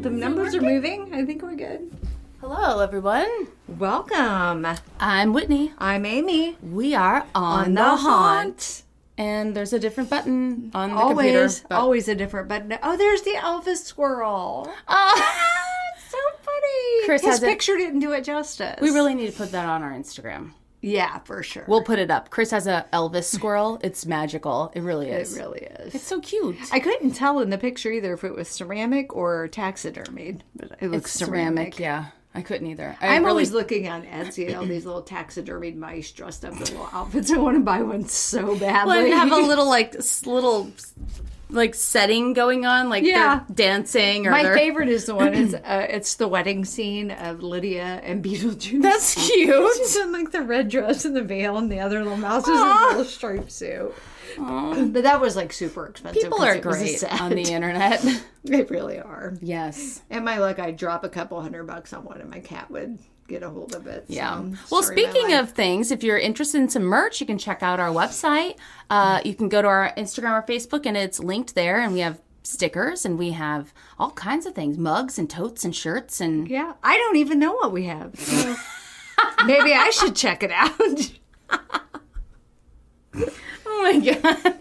The numbers are moving. I think we're good. Hello, everyone. Welcome. I'm Whitney. I'm Amy. We are on the haunt. And there's a different button on the computer. Always a different button. Oh, there's the Elvis squirrel. Oh, So funny. Chris His has picture didn't do it justice. we really need to put that on our Instagram. Yeah, for sure. We'll put it up. Chris has a Elvis squirrel. It's magical. It really is. It really is. It's so cute. I couldn't tell in the picture either if it was ceramic or taxidermied, but it looks ceramic. Yeah, I couldn't either. I'm always looking on Etsy, all these little taxidermied mice dressed up in little outfits. I want to buy one so badly. Well, and have a little setting going on, like they're dancing. Or my favorite is the one. It's the wedding scene of Lydia and Beetlejuice. That's cute. She's in like the red dress and the veil, and the other little mouse is in a little striped suit. But that was like super expensive. People are great on the internet. They really are. Yes. And my luck, I'd drop a couple $100 on one, and my cat would get a hold of it. Yeah. So, Well, speaking of things, if you're interested in some merch, you can check out our website. You can go to our Instagram or Facebook, and it's linked there. And we have stickers, and we have all kinds of things, mugs and totes and shirts. And yeah, I don't even know what we have. So maybe I should check it out. Oh my God.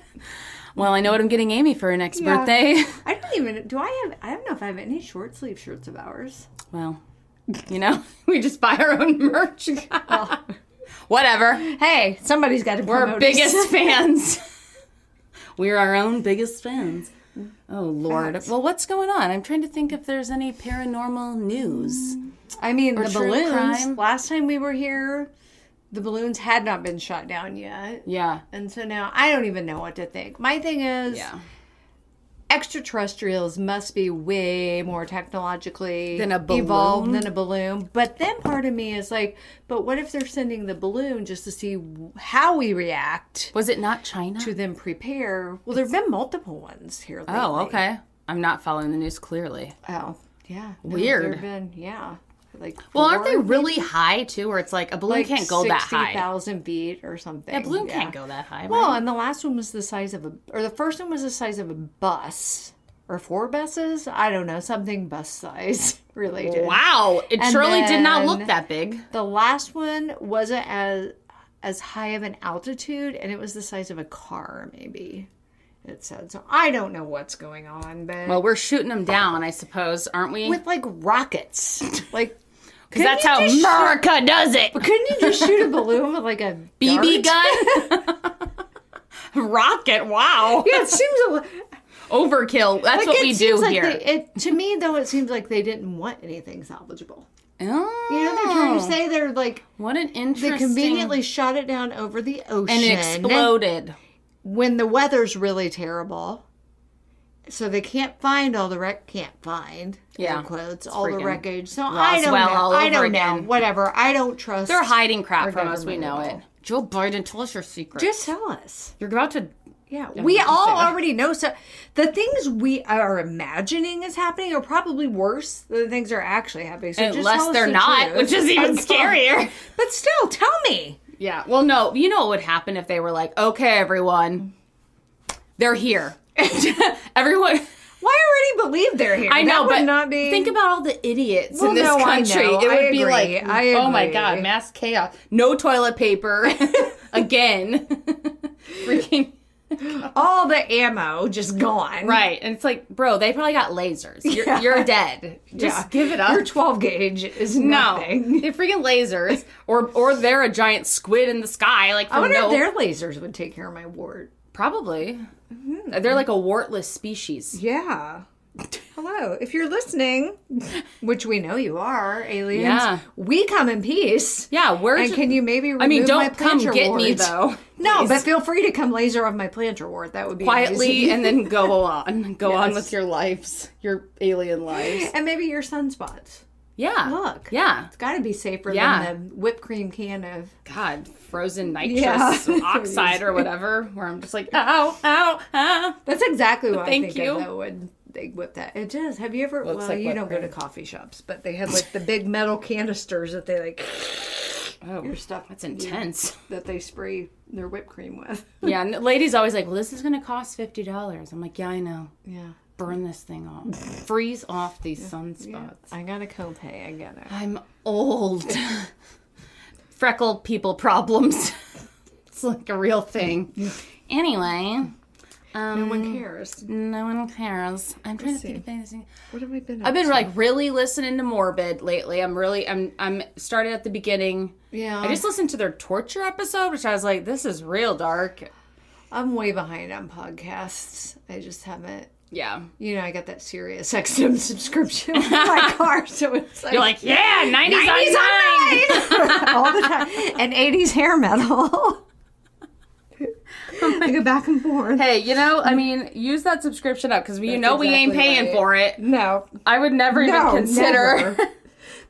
Well, I know what I'm getting Amy for her next birthday. I don't know if I have any short sleeve shirts of ours. Well, we just buy our own merch. Whatever. Hey, somebody's got to promote We're our biggest fans. We're our own biggest fans. Oh, Lord. Well, what's going on? I'm trying to think if there's any paranormal news. I mean, or the true balloons. crime. Last time we were here, the balloons had not been shot down yet. Yeah. And so now I don't even know what to think. My thing is, extraterrestrials must be way more technologically evolved than a balloon. But then part of me is like, but what if they're sending the balloon just to see how we react? Was it not China? To then prepare. Well, there have been multiple ones here lately. Oh, okay. I'm not following the news clearly. Oh, yeah. Weird. There have been, Well, aren't they really high, too, where it's like a balloon can't go that high? 60,000 feet or something. Yeah, balloon can't go that high, right? Well, and the last one was the size of the first one was the size of a bus. Or 4 buses? I don't know. Something bus size related. Wow. It surely did not look that big. The last one wasn't as high of an altitude, and it was the size of a car, maybe. It said. So I don't know what's going on, but... Well, we're shooting them down, I suppose, aren't we? With, rockets. Because that's how America does it. But couldn't you just shoot a balloon with, a BB gun? Rocket, wow. Yeah, it seems overkill. That's what we do here. To me, though, it seems like they didn't want anything salvageable. Oh. They're trying to say they're what an interesting... They conveniently shot it down over the ocean. And it exploded. When the weather's really terrible. So they can't find all the air quotes, all the wreckage. So I don't know. I don't know. Whatever. I don't trust. They're hiding crap from us. We know it. Joe Biden, tell us your secrets. Just tell us. You're about to... Yeah, we all already know. So the things we are imagining is happening are probably worse than the things that are actually happening. So unless they're not, which is even scarier. But still, tell me. Yeah. Well, no. You know what would happen if they were like, okay, everyone, they're here. Everyone... Well, I already believe they're here. I know, but not be... think about all the idiots in this country. It would be like, oh my God, mass chaos. No toilet paper. Again. Freaking... all the ammo just gone. Right. And it's like, bro, they probably got lasers. You're dead. Just give it up. Your 12 gauge is nothing. No. They're freaking lasers. Or they're a giant squid in the sky. I wonder if their lasers would take care of my wart. Probably. Mm-hmm. They're like a wartless species. Yeah. Hello. If you're listening, which we know you are, aliens, we come in peace. Yeah, can you maybe remove don't come get me, though. No, but feel free to come laser off my plantar wart. That would be quietly amazing. And then go on. Go on with your lives. Your alien lives. And maybe your sunspots. Yeah. Look. Yeah. It's got to be safer than the whipped cream can of... God, frozen nitrous oxide or whatever, where I'm just like, ow, ow, ow. That's exactly what I think of, though, when they whip that. It does. Have you ever... you don't go to coffee shops, but they have, the big metal canisters that they, Oh, your stuff. That's intense. That they spray their whipped cream with. Yeah, and ladies always like, well, this is going to cost $50. I'm like, yeah, I know. Yeah. burn this thing off. Freeze off these sunspots. Yeah. I got a copay. I get it. I'm old. Freckle people problems. It's like a real thing. Anyway. No one cares. No one cares. I'm trying to think of anything. What have I been I've been like really listening to Morbid lately. I'm started at the beginning. Yeah. I just listened to their torture episode, which I was like, this is real dark. I'm way behind on podcasts. I just haven't. Yeah. You know, I got that Sirius XM subscription in my car, so it's like... You're like, yeah, 90s on 9! All the time. And 80s hair metal. I go back and forth. Hey, you know, I mean, use that subscription up, because we ain't paying for it. No. I would never even consider. Never.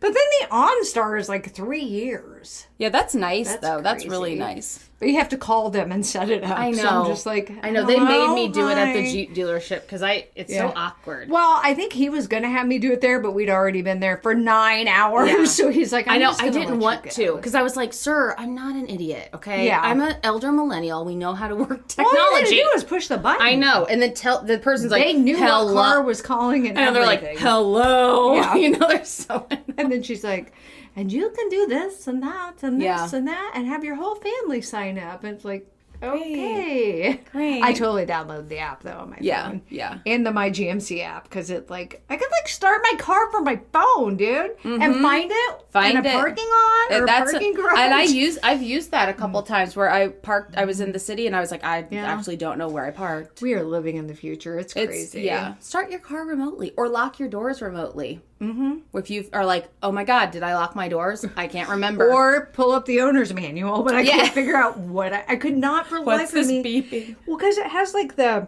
But then the OnStar is like 3 years. Yeah, that's nice, though. Crazy. That's really nice. But you have to call them and set it up. I know. So I'm just like, I know. They made me do it at the Jeep dealership because it's so awkward. Well, I think he was going to have me do it there, but we'd already been there for 9 hours. Yeah. So he's like, I know. I didn't want to because I was like, sir, I'm not an idiot. Okay. Yeah. I'm an elder millennial. We know how to work technology. All you had to do was push the button. I know. And then the person's like, they knew hello. what car was calling and they're like, hello. Yeah. You know, they're so annoying. And then she's like, and you can do this and that and this and that and have your whole family sign up. And it's like, okay. Great. I totally downloaded the app, though, on my phone. Yeah. And the My GMC app, because it, like, I could, like, start my car from my phone, dude. And find it in a parking lot or a parking garage. And I've used that a couple times where I was in the city and I was like, I actually don't know where I parked. We are living in the future. It's crazy. Start your car remotely or lock your doors remotely. Mm-hmm. If you are like, oh my God, did I lock my doors? I can't remember. Or pull up the owner's manual, but I can't figure out what I could not for life of me. Beeping? Well, because it has like the,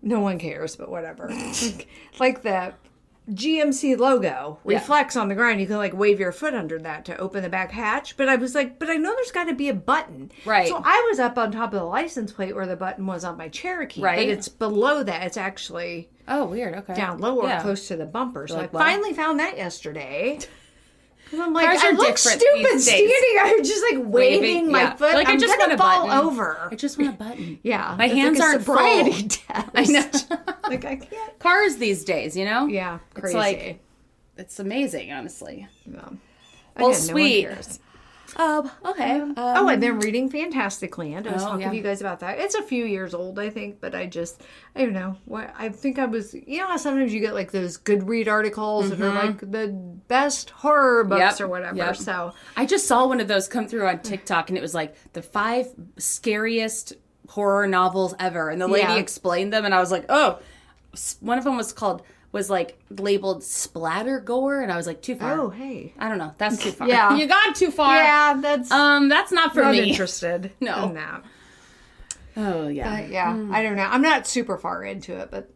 no one cares, but whatever. Like the GMC logo reflects on the ground. You can like wave your foot under that to open the back hatch. But I was like, but I know there's got to be a button. Right. So I was up on top of the license plate where the button was on my Cherokee. Right. But it's below that. It's actually... Oh, weird. Okay. Down lower, close to the bumper. So like, I finally found that yesterday. Because I'm like, cars I are look different stupid standing. I'm just like waving my foot. Like, I'm I just want gonna a fall button. over. I just want a button. Yeah. My hands like aren't full. test. I know. Like, I can't. Cars these days, you know? Yeah. Crazy. It's like, it's amazing, honestly. Yeah. Well, Again, sweet. No one cares. Okay. I've been reading Fantastic Land. I was talking yeah. to you guys about that. It's a few years old, I think, but I don't know. I think I was, you know how sometimes you get like those Goodread articles that are like the best horror books or whatever. Yep. So I just saw one of those come through on TikTok and it was like the 5 scariest horror novels ever. And the lady explained them and I was like, oh, one of them was like labeled splatter gore and I was like, too far. Oh, hey. I don't know. That's too far. Yeah. You got too far. Yeah, that's not for not me. interested No. in that. Oh, yeah. But yeah, I don't know. I'm not super far into it, but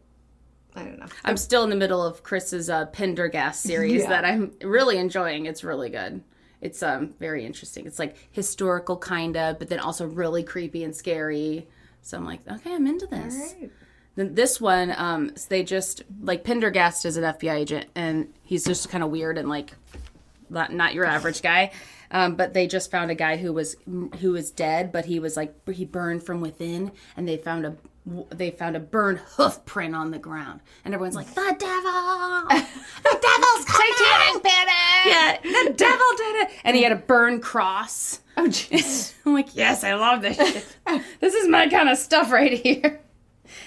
I don't know. I'm still in the middle of Chris's Pendergast series that I'm really enjoying. It's really good. It's very interesting. It's like historical kind of, but then also really creepy and scary. So I'm like, okay, I'm into this. All right. Then this one, they just, like, Pendergast is an FBI agent, and he's just kind of weird and, like, not your average guy. But they just found a guy who was dead, but he was, like, he burned from within, and they found a burned hoof print on the ground. And everyone's like, the devil! The devil's coming! Satanic panic! Yeah, the devil did it! And he had a burned cross. Oh, jeez. I'm like, yes, I love this shit. This is my kind of stuff right here.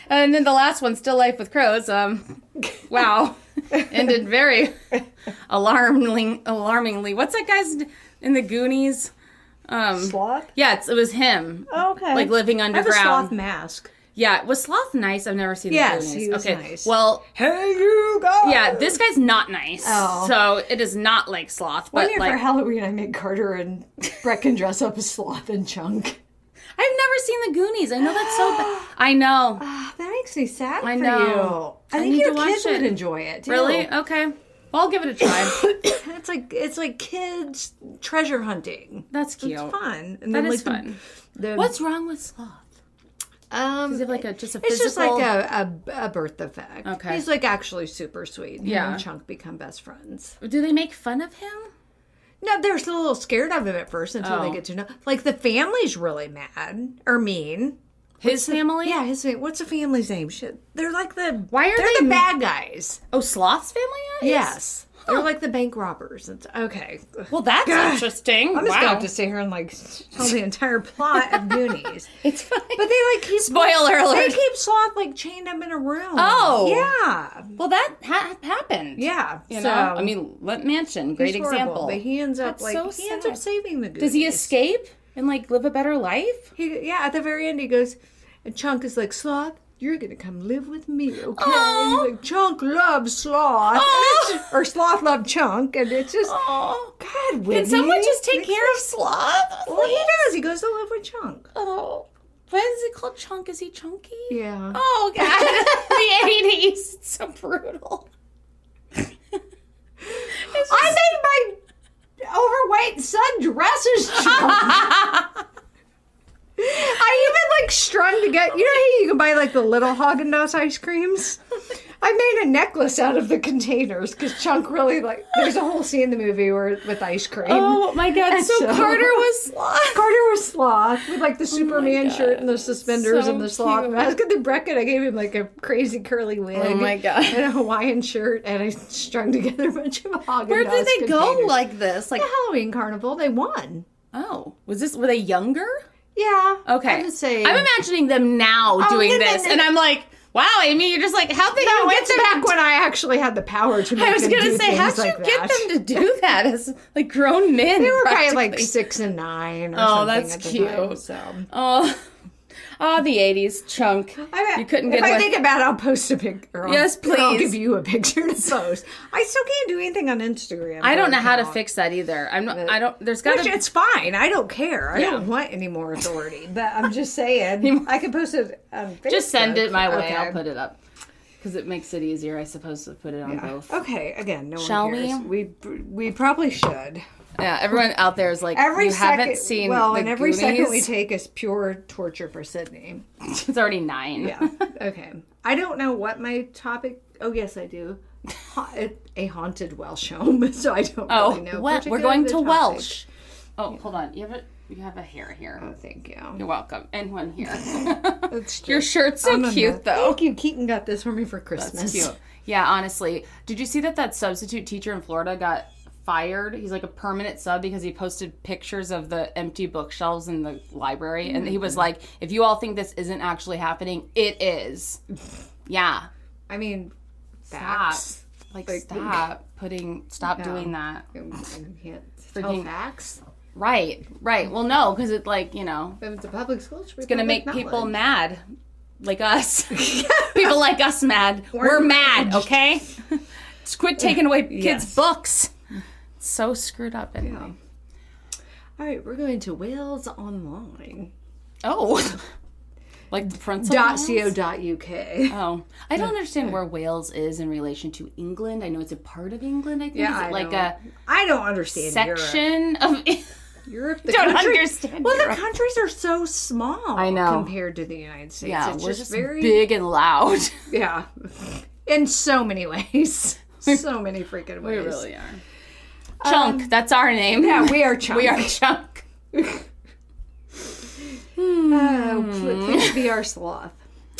And then the last one, Still Life with Crows. Wow, ended very alarmingly. What's that guy's in the Goonies? Sloth? Yeah, it was him. Oh, okay. Like living underground. I have a sloth mask. Yeah, was Sloth nice? I've never seen the Yes, Goonies. he was okay. nice. Well, hey, you guys! Yeah, this guy's not nice. Oh. So it is not like Sloth. But One year like, for Halloween, I made Carter and Brecken dress up as Sloth and Chunk. I've never seen the Goonies. I know that's so bad. I know. That makes me sad I for know. you. I think your kids would enjoy it, too. Really? Okay. Well, I'll give it a try. It's like kids treasure hunting. That's cute. It's fun. And That then, is like, fun. The What's wrong with Sloth? Is it like just a physical? It's just like a birth effect. Okay. He's like actually super sweet. Him Yeah. and Chunk become best friends. Do they make fun of him? No, they're still a little scared of him at first until they get to know. Like, the family's really mad or mean. His family? Yeah, his family. What's the family's name? Shit. They're like the... Why are they're they... the bad guys. Oh, Sloth's family is? Yes. They're like the bank robbers. It's, okay. Well, that's interesting. I'm just going to have to sit here and, like, tell the entire plot of Goonies. It's fine. But they, like, keep... Spoiler alert. They keep Sloth, like, chained up in a room. Oh. Yeah. Well, that happened. Yeah. You know? I mean, Mansion, great example. But he ends up, That's he ends up saving the Goonies. Does he escape and, like, live a better life? At the very end, he goes... And Chunk is like, Sloth, you're going to come live with me, okay? Aww. And he's like, Chunk loves Sloth. Or Sloth loved Chunk. And it's just, God, Whitney. Can someone just take care of Sloth? Well, he does. He goes to live with Chunk. Oh. Why is it called Chunk? Is he chunky? Yeah. Oh, God. The 80s. It's so brutal. I made my overweight son dresses Chunk. I even, like, strung together. You know how you can buy, like, the little Haagen-Dazs ice creams? I made a necklace out of the containers because Chunk really, like, there's a whole scene in the movie where with ice cream. Oh, my God. So Carter was Sloth. Carter was Sloth with, like, the Superman shirt and the suspenders and the Sloth mask. And the bracket, I gave him, like, a crazy curly wig. Oh, my God. And a Hawaiian shirt. And I strung together a bunch of Haagen-Dazs Where did they go containers. like this? Like The Halloween Carnival. They won. Oh. Were they younger? Yeah. Okay. I would say. I'm imagining them now doing this, and I'm like, wow, Amy, you're just like, how'd they it's back when I actually had the power to make I was them going to do say, how'd things you like get that. them to do that as, like, grown men? They were probably like practically? 6 and 9 or Oh, something that's at the cute. time, so. Oh, the 80s, Chunk. You couldn't get If I away. think about it, I'll post a picture. Yes, Or I'll please. give you a picture to post. I still can't do anything on Instagram. I don't know how to fix that either. There's got Which to... it's fine. I don't care. I don't want any more authority. But I'm just saying, I can post it on Facebook. Just send it my way. Okay. I'll put it up. Because it makes it easier, I suppose, to put it on both. Okay, again, no Shall one cares. We probably should. Yeah, everyone out there is like, Every you second, haven't seen and the every second we Goonies? take is pure torture for Sydney. It's already 9. Yeah. Okay. I don't know what my topic. Oh yes, I do. A haunted Welsh home. So I don't really know. We're going to Welsh. Oh, hold on. You have a hair here. Oh, thank you. You're welcome. And one here. That's Your shirt's so cute, though. Thank you. Keaton got this for me for Christmas. That's cute. Yeah, honestly. Did you see that substitute teacher in Florida got fired? He's like a permanent sub because he posted pictures of the empty bookshelves in the library. And he was like, if you all think this isn't actually happening, it is. Yeah. I mean, Stop. Stop doing that. I can't tell facts. Right. Well, no, because it If it's a public school, it's going to make people mad. Like us. People like us mad. We're mad, okay? Just quit taking away kids' books. It's so screwed up anyway. Yeah. All right, we're going to Wales Online. Oh. Like the principal? .co.uk. Oh. I don't understand where Wales is in relation to England. I know it's a part of England, I think. Yeah, is it I don't understand section of Europe. Don't understand Well, Europe. the countries are so small. I know. Compared to the United States. Yeah, it's we're just very big and loud. Yeah. In so many ways. So many freaking ways. We really are. Chunk, that's our name. Yeah, we are Chunk. We are Chunk. Please be our sloth.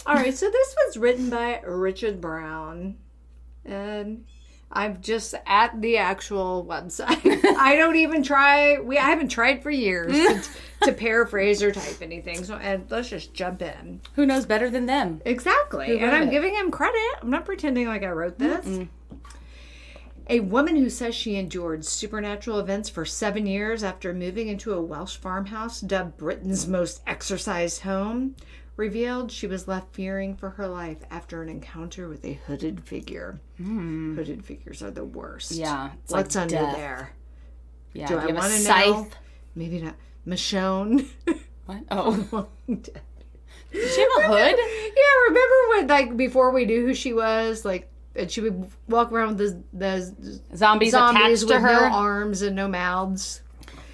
All right, so this was written by Richard Brown. And I'm just at the actual website. I don't even try. I haven't tried for years to paraphrase or type anything. So let's just jump in. Who knows better than them? Exactly. And I'm giving him credit. I'm not pretending like I wrote this. Mm-mm. A woman who says she endured supernatural events for 7 years after moving into a Welsh farmhouse dubbed Britain's most exorcised home revealed she was left fearing for her life after an encounter with a hooded figure. Hooded figures are the worst. Yeah. What's like under death. there? Yeah. Do I want to know? Maybe not. Michonne. What? Oh. Did she have a hood? Yeah, remember when, before we knew who she was, and she would walk around with the zombies attached to with her? no arms and no mouths.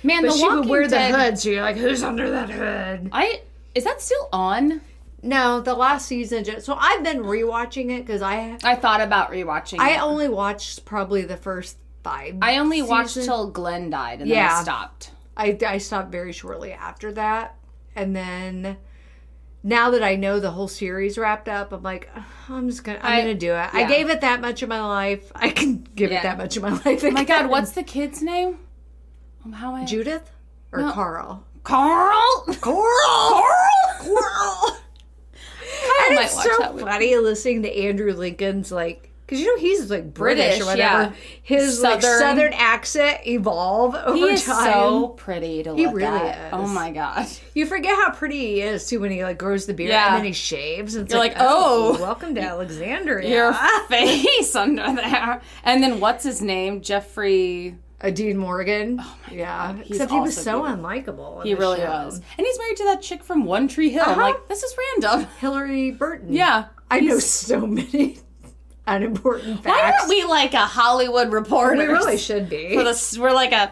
Man, but the she Walking would wear Dead... the hood, so you're like, who's under that hood? Is that still on? No, the last season. So I've been rewatching it because I thought about rewatching it. I only watched probably the first 5 I only seasons. watched till Glenn died, and then I stopped. I stopped very shortly after that. And then now that I know the whole series wrapped up, I'm like, I'm gonna do it. Yeah. I gave it that much of my life. I can give it that much of my life again. Oh my God, what's the kid's name? Judith or Carl? Carl. And it's so funny listening to Andrew Lincoln's because he's British or whatever. Yeah. His southern accent evolve over time. He is so pretty to look at. He really is. Oh my God. You forget how pretty he is too when he grows the beard and then he shaves and it's you're oh, welcome to Alexandria. Your face under there. And then what's his name? Jeffrey Dean Morgan. Oh my God. Except he was so unlikable. He really was. And he's married to that chick from One Tree Hill. I'm like, this is random. Hillary Burton. Yeah. I know so many unimportant facts. Why aren't we like a Hollywood reporter? We really should be. We're like a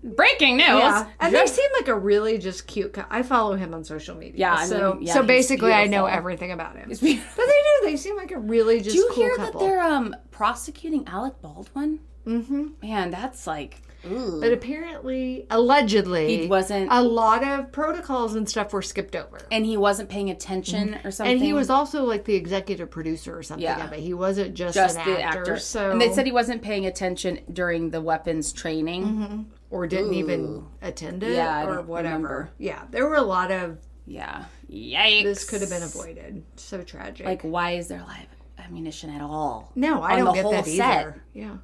breaking news. Yeah. And they seem like a really just cute I follow him on social media. Yeah. So basically I know everything about him. But they do. They seem like a really just cool couple. Do you hear that they're prosecuting Alec Baldwin? Mm-hmm. Man, that's ooh. But apparently, allegedly, he wasn't. A lot of protocols and stuff were skipped over, and he wasn't paying attention or something. And he was also the executive producer or something of it. He wasn't just an the actor. So, and they said he wasn't paying attention during the weapons training, or didn't even attend it, or whatever. Remember. Yeah, there were a lot of yikes. This could have been avoided. So tragic. Why is there live ammunition at all? No, I don't get that set. either. Yeah.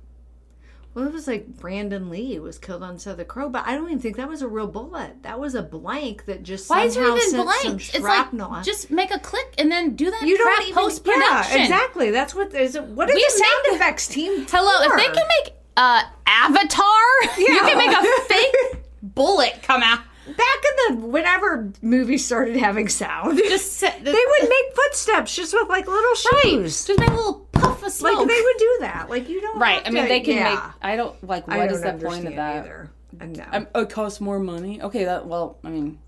Well, it was Brandon Lee was killed on Set of the Crow, but I don't even think that was a real bullet. That was a blank that just somehow sent some shrapnel. It's just make a click and then do that crap post-production. Yeah, exactly. That's what is. What is the sound effects team for? Hello, if they can make Avatar, you can make a fake bullet come out. Back in whenever movies started having sound, they would make footsteps just with little shoes. Right. Just make a little puff of smoke. They would do that. You don't. Right. Have I mean, to, they can make. I don't what is the point of that? Either. No. It costs more money. Okay. I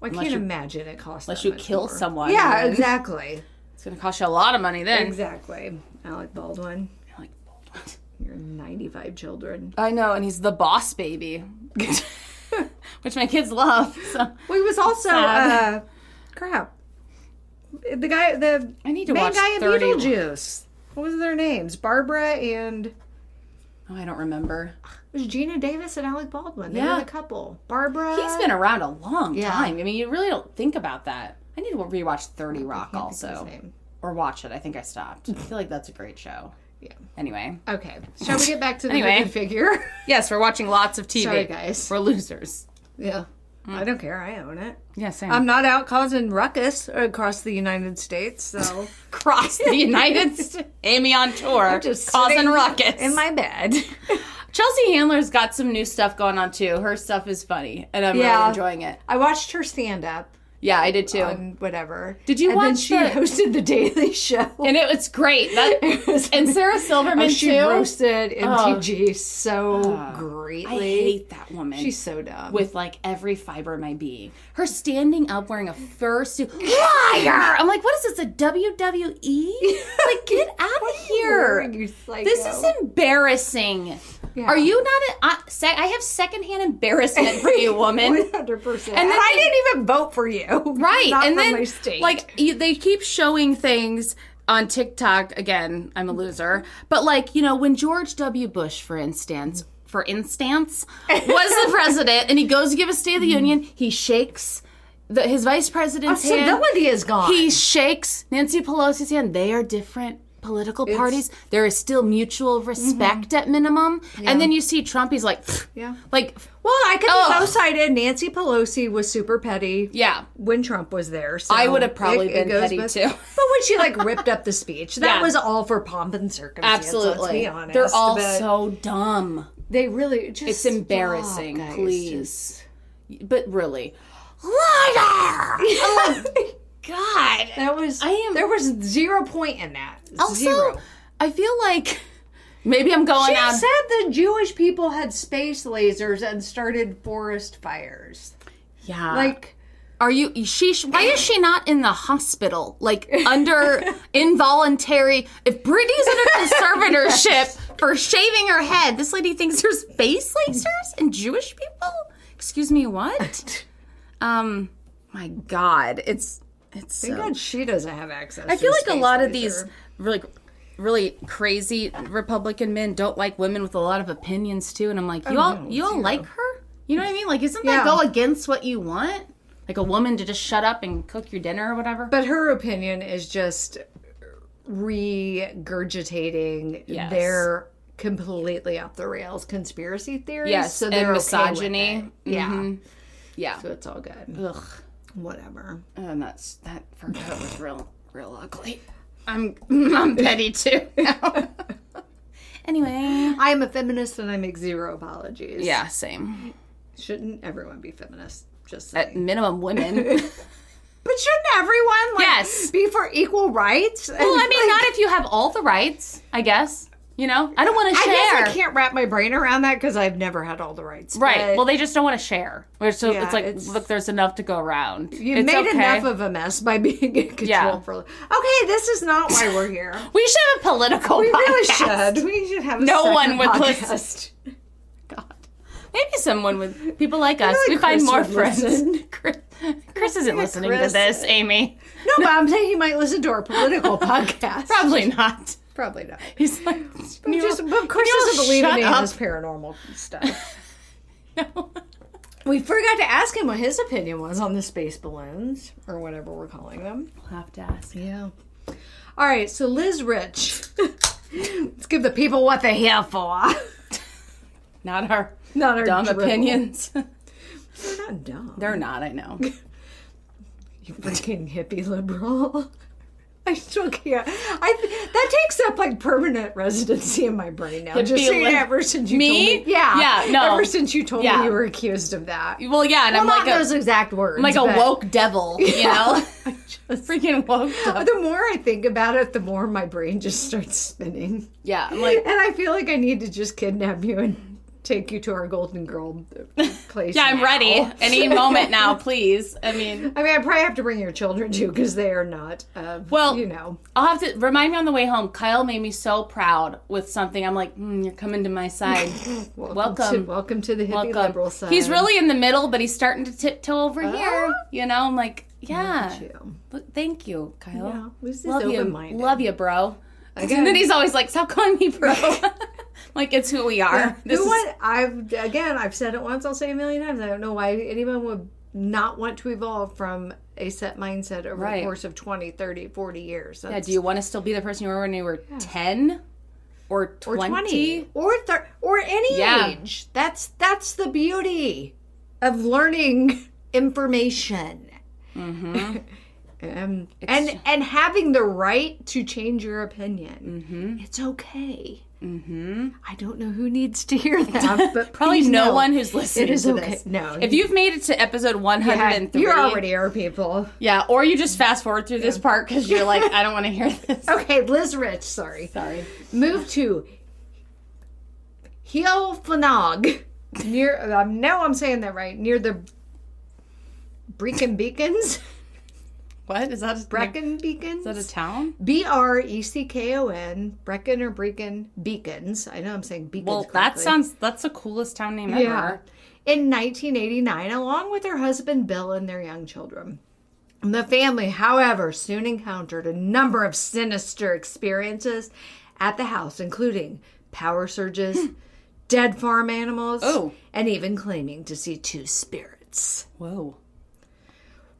can't imagine it costs. Unless you kill more. someone. Yeah. Exactly. It's going to cost you a lot of money then. Exactly. Alec Baldwin. Your 95 children. I know, and he's the boss baby. Which my kids love. So. Well, he was also crap. The guy, I need to main watch guy in 30. Beetlejuice. What was their names? Barbara and I don't remember. It was Gina Davis and Alec Baldwin. They were the couple. Barbara. He's been around a long time. I mean, you really don't think about that. I need to rewatch 30 Rock also, or watch it. I think I stopped. I feel like that's a great show. Yeah. Anyway. Okay. Shall we get back to the Hidden Figure? Yes, we're watching lots of TV. Sorry, guys. We're losers. Yeah. I don't care. I own it. Yeah, same. I'm not out causing ruckus across the United States, so. Across the United States. Amy on tour. I'm just causing ruckus. In my bed. Chelsea Handler's got some new stuff going on, too. Her stuff is funny, and I'm really enjoying it. I watched her stand-up. Yeah, I did too. On whatever. Did you watch? And then she hosted the Daily Show, and it was great. And Sarah Silverman she too. roasted MTG so greatly. I hate that woman. She's so dumb. With every fiber of my being. Her standing up wearing a fursuit. Liar! I'm like, what is this? A WWE? Get out of here! This is embarrassing. Yeah. Are you not? I have secondhand embarrassment for you, woman. 100%. And then I didn't even vote for you. Right. Not and from then, my state. They keep showing things on TikTok. Again, I'm a loser. But, when George W. Bush, for instance, was the president, and he goes to give a State of the Union, he shakes his vice president's hand. Civility is gone. He shakes Nancy Pelosi's hand. They are different political parties. There is still mutual respect at minimum. Yeah. And then you see Trump, he's yeah. Well, I could be both-sided. Nancy Pelosi was super petty. Yeah. When Trump was there. So I would have probably been petty too. But when she ripped up the speech, that was all for pomp and circumstance. Absolutely. Let's be honest. They're all so dumb. They really just. It's embarrassing. Guys, please. But really. Liar! I'm like, God. There was 0 point in that. Also, 0. I feel like maybe I'm going out. She said the Jewish people had space lasers and started forest fires. Yeah. Why is she not in the hospital? Under involuntary, if Britney's under conservatorship for shaving her head, this lady thinks there's space lasers and Jewish people? Excuse me, what? My God, it's It's Thank God she doesn't have access. I feel to like a space lot of laser. these really crazy Republican men don't like women with a lot of opinions too, and I'm like, you all zero. like her? You know what I mean? Like, isn't that Yeah. go against what you want? Like a woman to just shut up and cook your dinner or whatever? But her opinion is just regurgitating Yes. their completely off the rails conspiracy theories. Yes, so and they're misogyny. Okay with it. Yeah. Yeah. So it's all good. Ugh. Whatever. And that for her was real ugly. I'm petty too now. Anyway. I am a feminist and I make zero apologies. Yeah, same. Shouldn't everyone be feminist? Just At saying. minimum, women. But shouldn't everyone Yes. be for equal rights? Well, I mean, not if you have all the rights, I guess. You know? I don't want to I share. guess I can't wrap my brain around that because I've never had all the rights. Right. But Well, they just don't want to share. So Yeah, it's like, it's- look, there's enough to go around. you It's made okay. enough of a mess by being in control Yeah. for. Okay, this is not why we're here. We should have a political We podcast. really should. We should have a No second one would podcast. listen. God. Maybe someone would. People like us. like We find Chris more would friends. listen. Chris isn't listening Chris- to this, Amy. No, but I'm saying he might listen to our political podcast. Probably not. Probably not. He's like, But Chris doesn't believe in any of this paranormal stuff. No. We forgot to ask him what his opinion was on the space balloons, or whatever we're calling them. We'll have to ask. Yeah. All right, so Liz Rich. Let's give the people what they're here for. Not our Not dumb opinions. They're not dumb. They're not, I know. You freaking hippie liberal. I still can't. That takes up like permanent residency in my brain now. Just Hippie saying lib- ever since you Me? told me. Yeah. Yeah, no. Ever since you told Yeah. me you were accused of that. Well, yeah, and Well, I'm not like those exact words. I'm like a but woke devil, you know? just- Freaking woke devil. The more I think about it, the more my brain just starts spinning. Yeah, I'm like, And I feel like I need to just kidnap you and take you to our Golden Girl place. yeah, I'm now. ready. Any moment now, please. I mean, I probably have to bring your children too because they are not. Well, you know. I'll have to remind me on the way home. Kyle made me so proud with something. I'm like, you're coming to my side. Welcome. Welcome to the hippie liberal side. He's really in the middle, but he's starting to tiptoe over here. You know, I'm like, yeah. Look at you. Thank you, Kyle. Yeah, at least he's Love you. open-minded. Love you, bro. Again. And then he's always like, stop calling me bro. Like, it's who we are. Yeah. This You know is- what? I've said it once. I'll say it a million times. I don't know why anyone would not want to evolve from a set mindset over Right. the course of 20, 30, 40 years. Yeah, do you want to still be the person you were when you were 10 or 20? or 20 or any Yeah. age? That's the beauty of learning information. Mm-hmm. and having the right to change your opinion. Mm-hmm. It's okay. Mm-hmm. I don't know who needs to hear that, but Probably please no know one who's listening it is to okay. this. No, If you've made it to episode 103. you already are people. Yeah, or you just fast forward through this part because you're like, I don't want to hear this. Okay, Liz Rich, sorry. Move to Heelfanog. Near, now I'm saying that right, near the Brecon Beacons. What? Is that Brecon Beacons? Is that a town? Brecon, Brecon or Brecon Beacons. I know I'm saying Beacons. Well, correctly. that's the coolest town name Yeah. ever. In 1989, along with her husband Bill and their young children. The family, however, soon encountered a number of sinister experiences at the house, including power surges, dead farm animals, and even claiming to see two spirits. Whoa.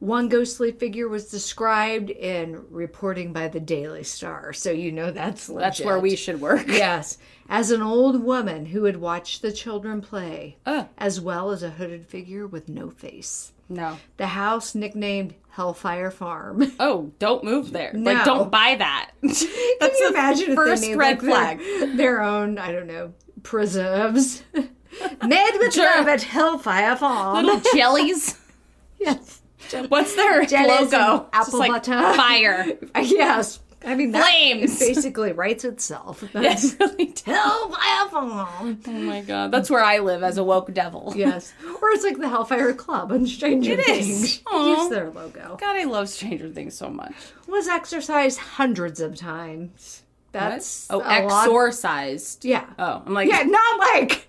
One ghostly figure was described in reporting by the Daily Star, so you know that's legit. That's where we should work. Yes, as an old woman who had watched the children play, as well as a hooded figure with no face. No. The house nicknamed Hellfire Farm. Oh, don't move there. No. Like, don't buy that. That's Can you imagine if first they made, red like, flag. their own, I don't know, preserves. Made with love at Hellfire Farm. Little jellies. Yes. What's their Jellies logo? and apple Just like butter. fire. Yes. I mean, Flames. That basically writes itself. Yes, really does. Hellfire Farm. Oh my god. That's where I live as a woke devil. Yes. Or it's like the Hellfire Club on Stranger Things. Aw. Use their logo. God, I love Stranger Things so much. Was exercised hundreds of times That's what? Oh, exorcised. Yeah. Oh, I'm like... Yeah, not like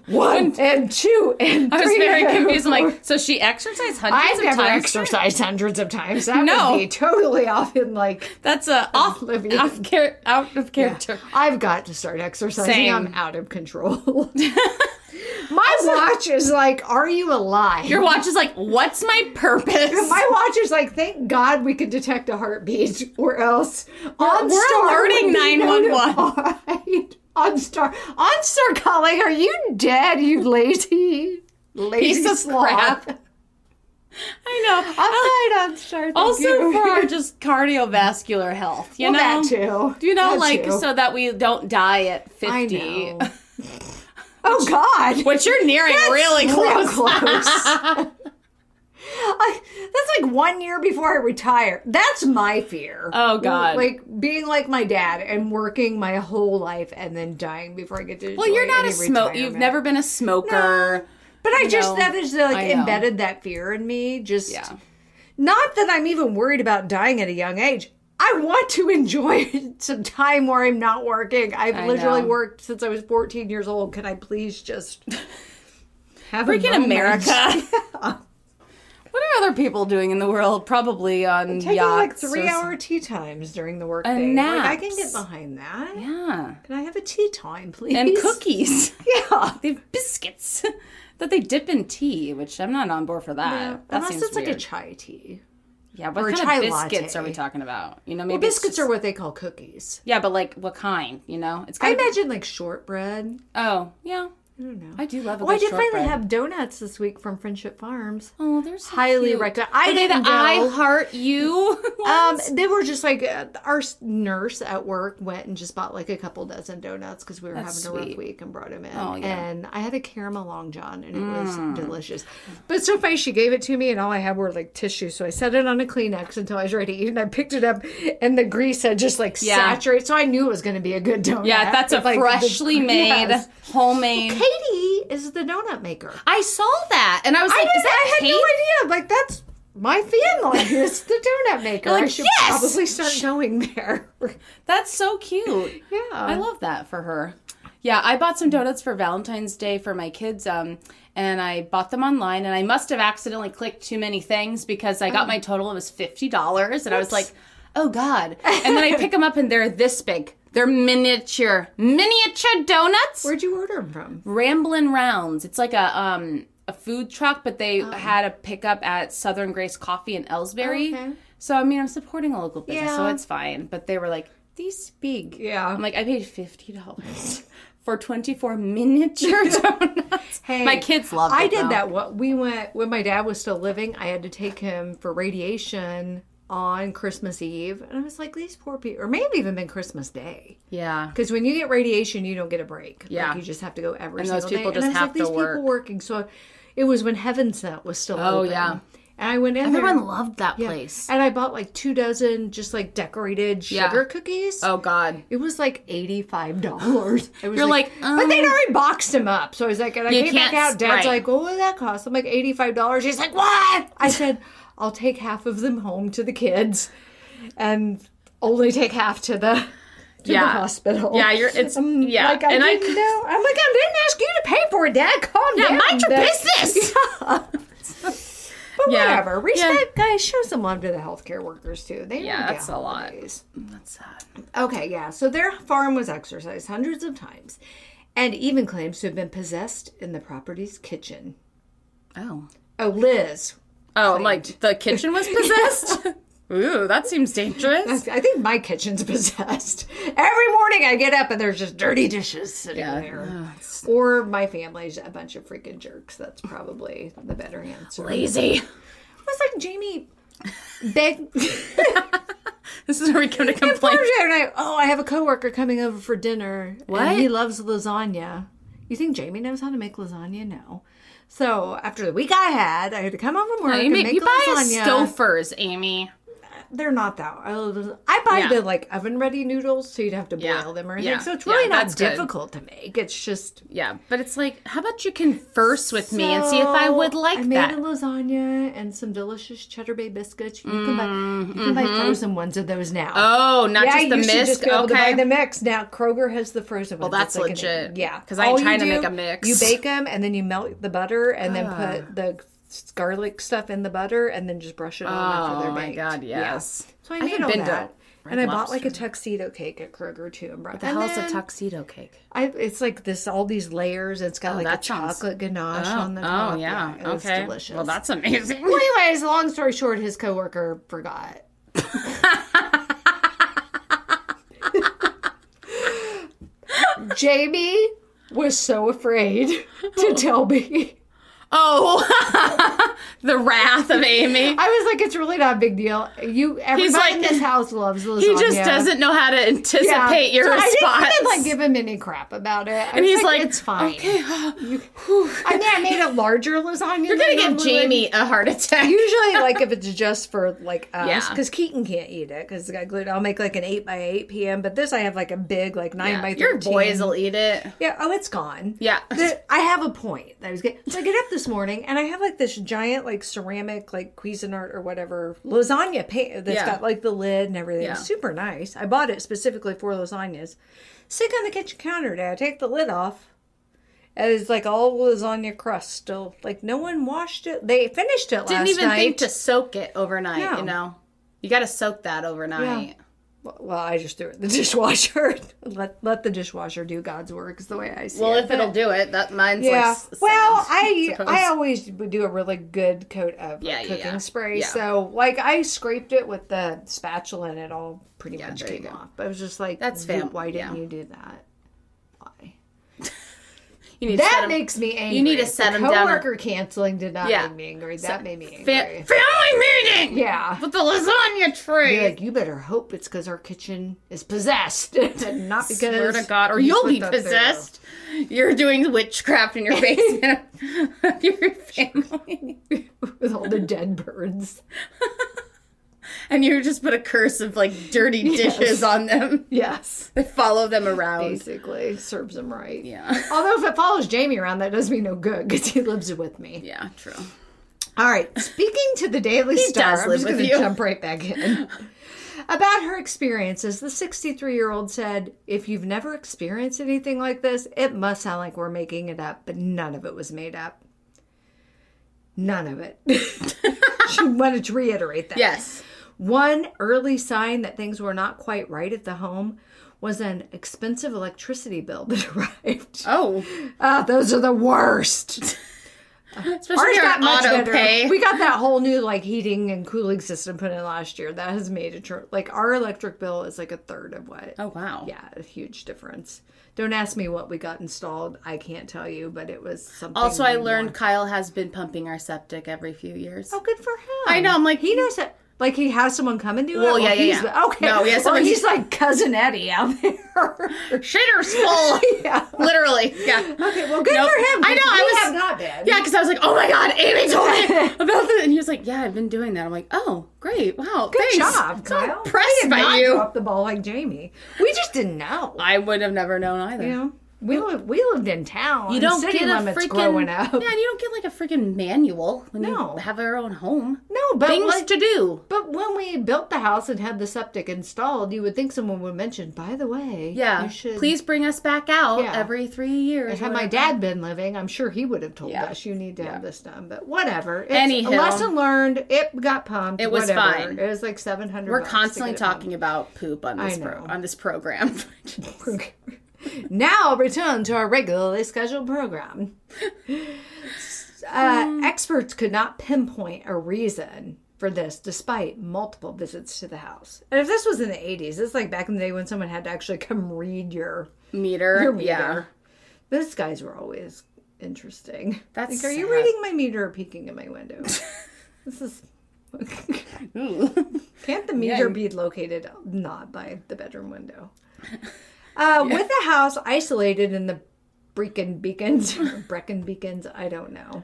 1 and 2 and 3. I was very confused. I'm like, so she exercised hundreds I've of never times? exercised hundreds of times. That would be totally off in like... That's out of character. Yeah. I've got to start exercising. Same. I'm out of control. My watch is like, are you alive? Your watch is like, what's my purpose? My watch is like, thank God we could detect a heartbeat, or else we're alerting 911. OnStar calling, are you dead, you lazy piece of sloth? crap. I know. I'm fine, OnStar. Also for our just cardiovascular health, you know? That too. You know, That like, too. So that we don't die at 50. I know. Oh, God. Which you're nearing really close. That's like 1 year before I retire. That's my fear. Oh, God. Like being like my dad and working my whole life and then dying before I get to enjoy Well, you're not any a smoker. retirement. You've never been a smoker. No. But I just, that is like I know. embedded that fear in me. Just, Yeah. not that I'm even worried about dying at a young age. I want to enjoy some time where I'm not working. I've literally worked since I was 14 years old. Can I please just have Freaking a moment? America. Yeah. What are other people doing in the world? Probably on Taking yachts. like 3-hour tea times during the workday. naps. Like, I can get behind that. Yeah. Can I have a tea time, please? And cookies. Yeah. They have biscuits that they dip in tea, which I'm not on board for that. Yeah. That Unless seems it's weird. like a chai tea. Yeah, what or a kind chai of biscuits latte. are we talking about? You know, maybe Well, biscuits are what they call cookies. Yeah, but like what kind? You know, it's I kind of. imagine like shortbread. Oh, yeah. I don't know. I do love a Oh, I good did finally shortbread. have donuts this week from Friendship Farms. Oh, they're so Highly cute. recommend. Are they the I Heart You ones? They were just like our nurse at work went and just bought like a couple dozen donuts because we were That's having a rough sweet. week and brought them in. Oh, yeah. And I had a caramel long john and it was delicious. But it's so funny, she gave it to me and all I had were like tissues. So I set it on a Kleenex until I was ready to eat and I picked it up and the grease had just like saturated. So I knew it was going to be a good donut. Yeah, that's a Like, freshly made, yes. homemade. Katie is the donut maker. I saw that and I was like, is that I had Kate? no idea. Like, that's my family. It's the donut maker. You're like, I should yes! probably start going there. That's so cute. Yeah. I love that for her. Yeah, I bought some donuts for Valentine's Day for my kids, and I bought them online, and I must have accidentally clicked too many things because I got my total, it was $50, and I was like, oh, God. And then I pick them up, and they're this big. They're miniature donuts. Where'd you order them from? Ramblin' Rounds. It's like a food truck, but they had a pickup at Southern Grace Coffee in Ellsbury. Okay. So, I mean, I'm supporting a local business, so Yeah. it's fine. But they were like, these big. Yeah. I'm like, I paid $50 for 24 miniature donuts. Hey, my kids loved it. I did though. that. What we went when my dad was still living. I had to take him for radiation on Christmas Eve, and I was like, these poor people, or maybe even been Christmas Day. Yeah. Because when you get radiation, you don't get a break. Yeah. Like, you just have to go every And single those day. people And just I was have like, these to work. people working. So it was when Heaven Sent was still open. yeah. And I went in Everyone there. loved that Yeah. place. And I bought like 2 dozen just like decorated sugar cookies. Oh, God. It was like $85. It was You're like, but they'd already boxed them up. So I was like, and I You came back can't- out. Dad's right. like, what would that cost? I'm like, $85. He's like, what? I said, I'll take half of them home to the kids and only take half to the hospital. Yeah, it's yeah. Like, I and didn't know. I'm like, I didn't ask you to pay for it, Dad. Calm down. mind your That's- business. But Yeah. whatever. Respect, guys. Show some love to the healthcare workers too. They Yeah, don't that's get a lot. holidays. That's sad. Okay, yeah. So their farm was exercised hundreds of times, and even claims to have been possessed in the property's kitchen. Oh. Oh, Liz. Oh, like the kitchen was possessed? Ooh, that seems dangerous. I think my kitchen's possessed. Every morning I get up and there's just dirty dishes sitting there. Or my family's a bunch of freaking jerks. That's probably the better answer. Lazy. It was like Jamie begged. This is where we come to complain. I have a coworker coming over for dinner. What? And he loves lasagna. You think Jamie knows how to make lasagna? No. So after the week I had to come home from work and make you buy lasagna. a Stouffer's, Amy. they're not that. I buy the like oven ready noodles, so you'd have to boil them or anything. Yeah. So it's really not that's good. difficult to make. It's just But it's like, how about you converse with me and see if I would like I that? made a lasagna and some delicious Cheddar Bay biscuits. You can buy frozen ones of those now. Oh, not just the you should mix. just be able to buy the mix now. Kroger has the frozen ones. Well, that's It's like legit. Yeah, because I'm All trying to you make do, a mix. You bake them and then you melt the butter and then put the garlic stuff in the butter and then just brush it on after they're baked. Oh my god, yes. Yeah. So I made all that. And I bought like a Lobster. tuxedo cake at Kroger too. And What the hell is a tuxedo cake? It's like all these layers. It's got like a that sounds- chocolate ganache on the top. Oh, yeah. It was Okay. delicious. Well, that's amazing. Well, anyways, long story short, his coworker forgot. Jamie was so afraid to tell me. Oh, the wrath of Amy. I was like, it's really not a big deal. Everybody like- in this house loves lasagna. He just doesn't know how to anticipate your so response. I didn't even give him any crap about it. And he's like, it's fine. Okay. I made a larger lasagna. You're going to give Jamie a heart attack. Usually, like, if it's just for, like, us, Yeah. because Keaton can't eat it, because it's got gluten. I'll make, like, an 8 by 8 p.m., but this I have, like, a big, like, 9 by 13. Your boys will eat it. Yeah, it's gone. Yeah. I have a point that I was getting. So I get up this morning, and I have, like, this giant, like, ceramic, like, Cuisinart or whatever lasagna pan that's got, like, the lid and everything. Yeah. Super nice. I bought it specifically for lasagnas. Stick on the kitchen counter today. I take the lid off. And it's like all lasagna crust still. Like, no one washed it. They finished it last night. Didn't even think to soak it overnight, No. you know. You got to soak that overnight. Yeah. Well, I just threw it in the dishwasher. Let the dishwasher do God's work is the way I see it. Well, if it'll do it, that mine's Yeah. like Well, sand, I always would do a really good coat of cooking spray. Yeah. So, like, I scraped it with the spatula and it all pretty much there you came go. off. But I was just like, That's why didn't you do that? Why? You need to set That 'em- makes me angry. You need to set The them down. coworker canceling did not Yeah. make me angry. That made me angry. Family meeting! Yeah. With the lasagna tray. You're like, you better hope it's because our kitchen is possessed. Not because Swear to God, or you you'll put be that there. possessed. You're doing witchcraft in your basement of your family. With all the dead birds. And you just put a curse of like dirty dishes on them. Yes. That follow them around. Basically, serves him right. Yeah. Although if it follows Jamie around, that does me no good because he lives with me. Yeah, true. All right. Speaking to the Daily Star, does I'm live just with going to you. jump right back in. About her experiences, the 63-year-old said, if you've never experienced anything like this, it must sound like we're making it up, but none of it was made up. None of it. She wanted to reiterate that. Yes. One early sign that things were not quite right at the home was an expensive electricity bill that arrived. Oh. Those are the worst. Especially Ours your got much auto better. pay. We got that whole new like heating and cooling system put in last year. That has made it like our electric bill is like a third of what. Oh, wow. Yeah, a huge difference. Don't ask me what we got installed. I can't tell you, but it was something. Also, I more. learned Kyle has been pumping our septic every few years. Oh, good for him. I know. I'm like, He knows it. Like he has someone come and do it. Well, yeah, he's, yeah. Okay. No, he has Or someone- he's like cousin Eddie out there. Shitter's full. Yeah. Literally. Yeah. Okay. Well, good Nope. for him. I know. We I have not been. Yeah, because I was like, oh my God, Amy told me about this. And he was like, yeah, I've been doing that. I'm like, oh, great. Wow. Good thanks. job, So Kyle. impressed We did by not you. drop the ball like Jamie. We just didn't know. I would have never known either. You know, we lived in town. You don't city get a limits freaking growing up. Yeah, and you don't get like a freaking manual when No. you have our own home. No, but Things like, to do. But when we built the house and had the septic installed, you would think someone would mention, by the way, Yeah. you should Please bring us back out Yeah. every 3 years. And had my dad been living, I'm sure he would have told us you need to have this done. But whatever. It's Anyhow. a lesson learned. It got pumped. It was whatever. fine. It was like $700. We're to constantly get it pumped. talking about poop on this I know. on this program. Now return to our regularly scheduled program. Experts could not pinpoint a reason for this despite multiple visits to the house. And if this was in the 80s, it's like back in the day when someone had to actually come read your meter. meter. Yeah. Those guys were always interesting. That's like, are you sad. reading my meter or peeking at my window? This is... Can't the meter be located not by the bedroom window? With the house isolated in the Brecon Beacons, I don't know.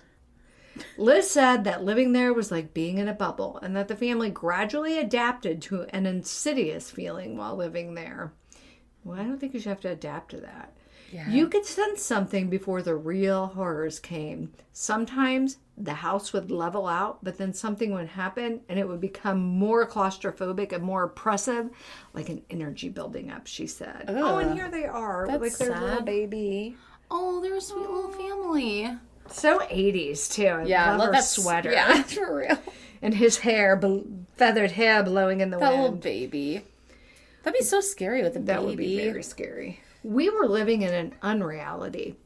Liz said that living there was like being in a bubble and that the family gradually adapted to an insidious feeling while living there. Well, I don't think you should have to adapt to that. Yeah. You could sense something before the real horrors came. Sometimes the house would level out, but then something would happen and it would become more claustrophobic and more oppressive, like an energy building up, she said. Ugh. Oh, and here they are. That's like their little baby. Oh, they're a sweet little family. So 80s, too. I love her sweater. Yeah, for real. And his hair, feathered hair blowing in the wind. That little baby. That'd be so scary with a baby. That would be very scary. We were living in an unreality.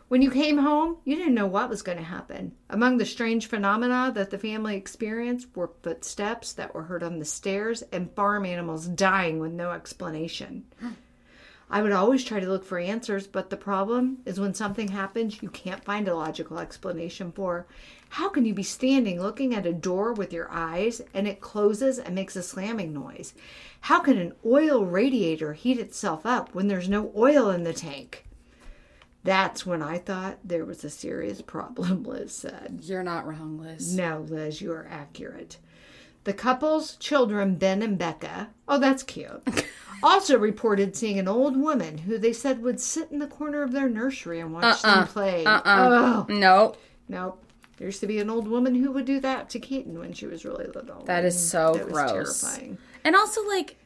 When you came home, you didn't know what was going to happen. Among the strange phenomena that the family experienced were footsteps that were heard on the stairs and farm animals dying with no explanation. I would always try to look for answers, but the problem is when something happens you can't find a logical explanation for. How can you be standing looking at a door with your eyes and it closes and makes a slamming noise? How can an oil radiator heat itself up when there's no oil in the tank? That's when I thought there was a serious problem, Liz said. You're not wrong, Liz. No, Liz, you are accurate. The couple's children, Ben and Becca, oh, that's cute, also reported seeing an old woman who they said would sit in the corner of their nursery and watch them play. Oh. Nope. There used to be an old woman who would do that to Keaton when she was really little. That is so gross. Was terrifying. And also, like,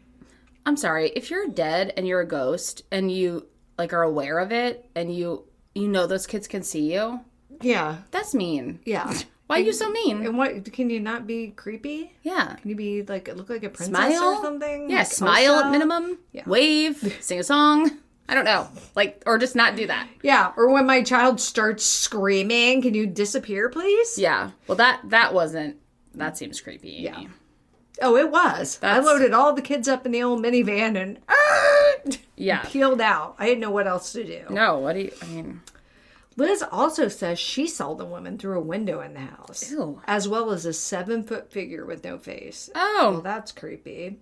I'm sorry, if you're dead and you're a ghost and you, like, are aware of it and you know those kids can see you. Yeah. That's mean. Yeah. Why are you so mean? And what, can you not be creepy? Yeah. Can you be, like, look like a princess or something? Yeah, like smile Elsa? at minimum. Yeah. Wave. Sing a song. I don't know. Like, or just not do that. Yeah. Or when my child starts screaming, can you disappear, please? Yeah. Well, that seems creepy, Amy. Yeah. Oh, it was. I loaded all the kids up in the old minivan and peeled out. I didn't know what else to do. No, Liz also says she saw the woman through a window in the house. Ew. As well as a 7-foot figure with no face. Oh. Well, that's creepy.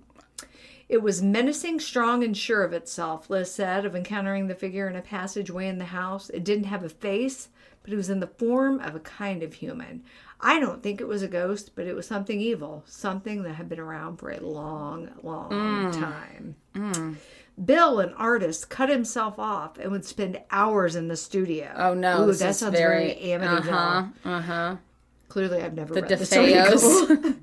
It was menacing, strong, and sure of itself, Liz said, of encountering the figure in a passageway in the house. It didn't have a face, but it was in the form of a kind of human. I don't think it was a ghost, but it was something evil. Something that had been around for a long, long time. Bill, an artist, cut himself off and would spend hours in the studio. Oh, no. Ooh, that sounds very Amityville. Clearly, I've never read this article.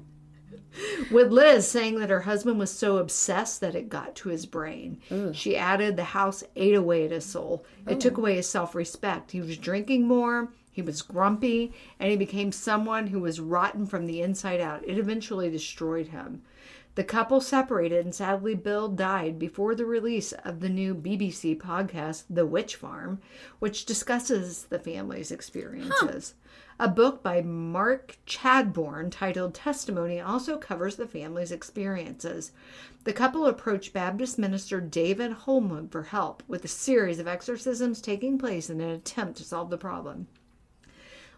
With Liz saying that her husband was so obsessed that it got to his brain. Ugh. She added the house ate away at his soul. It took away his self-respect. He was drinking more. He was grumpy. And he became someone who was rotten from the inside out. It eventually destroyed him. The couple separated, and sadly Bill died before the release of the new BBC podcast, The Witch Farm, which discusses the family's experiences. A book by Mark Chadbourne titled Testimony also covers the family's experiences. The couple approached Baptist minister David Holmwood for help, with a series of exorcisms taking place in an attempt to solve the problem.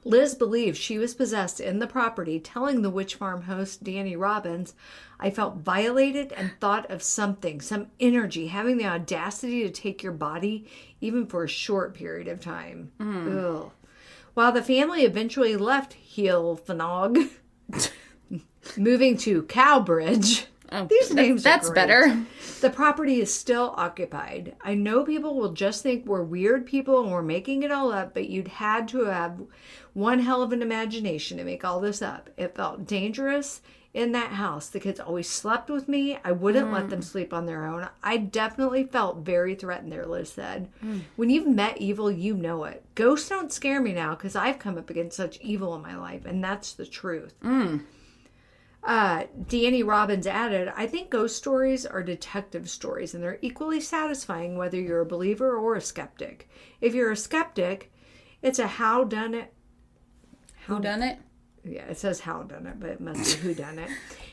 Liz believes she was possessed in the property, telling the Witch Farm host Danny Robbins, "I felt violated and thought of something, some energy, having the audacity to take your body, even for a short period of time." Ugh. While the family eventually left Heelfanog, moving to Cowbridge. These names are great. Better. The property is still occupied. I know people will just think we're weird people and we're making it all up, but you'd had to have one hell of an imagination to make all this up. It felt dangerous in that house. The kids always slept with me. I wouldn't let them sleep on their own. I definitely felt very threatened there, Liz said. When you've met evil, you know it. Ghosts don't scare me now because I've come up against such evil in my life, and that's the truth. Danny Robbins added, "I think ghost stories are detective stories, and they're equally satisfying whether you're a believer or a skeptic. If you're a skeptic, it's a howdunit. Whodunit? Yeah, it says howdunit, but it must be whodunit.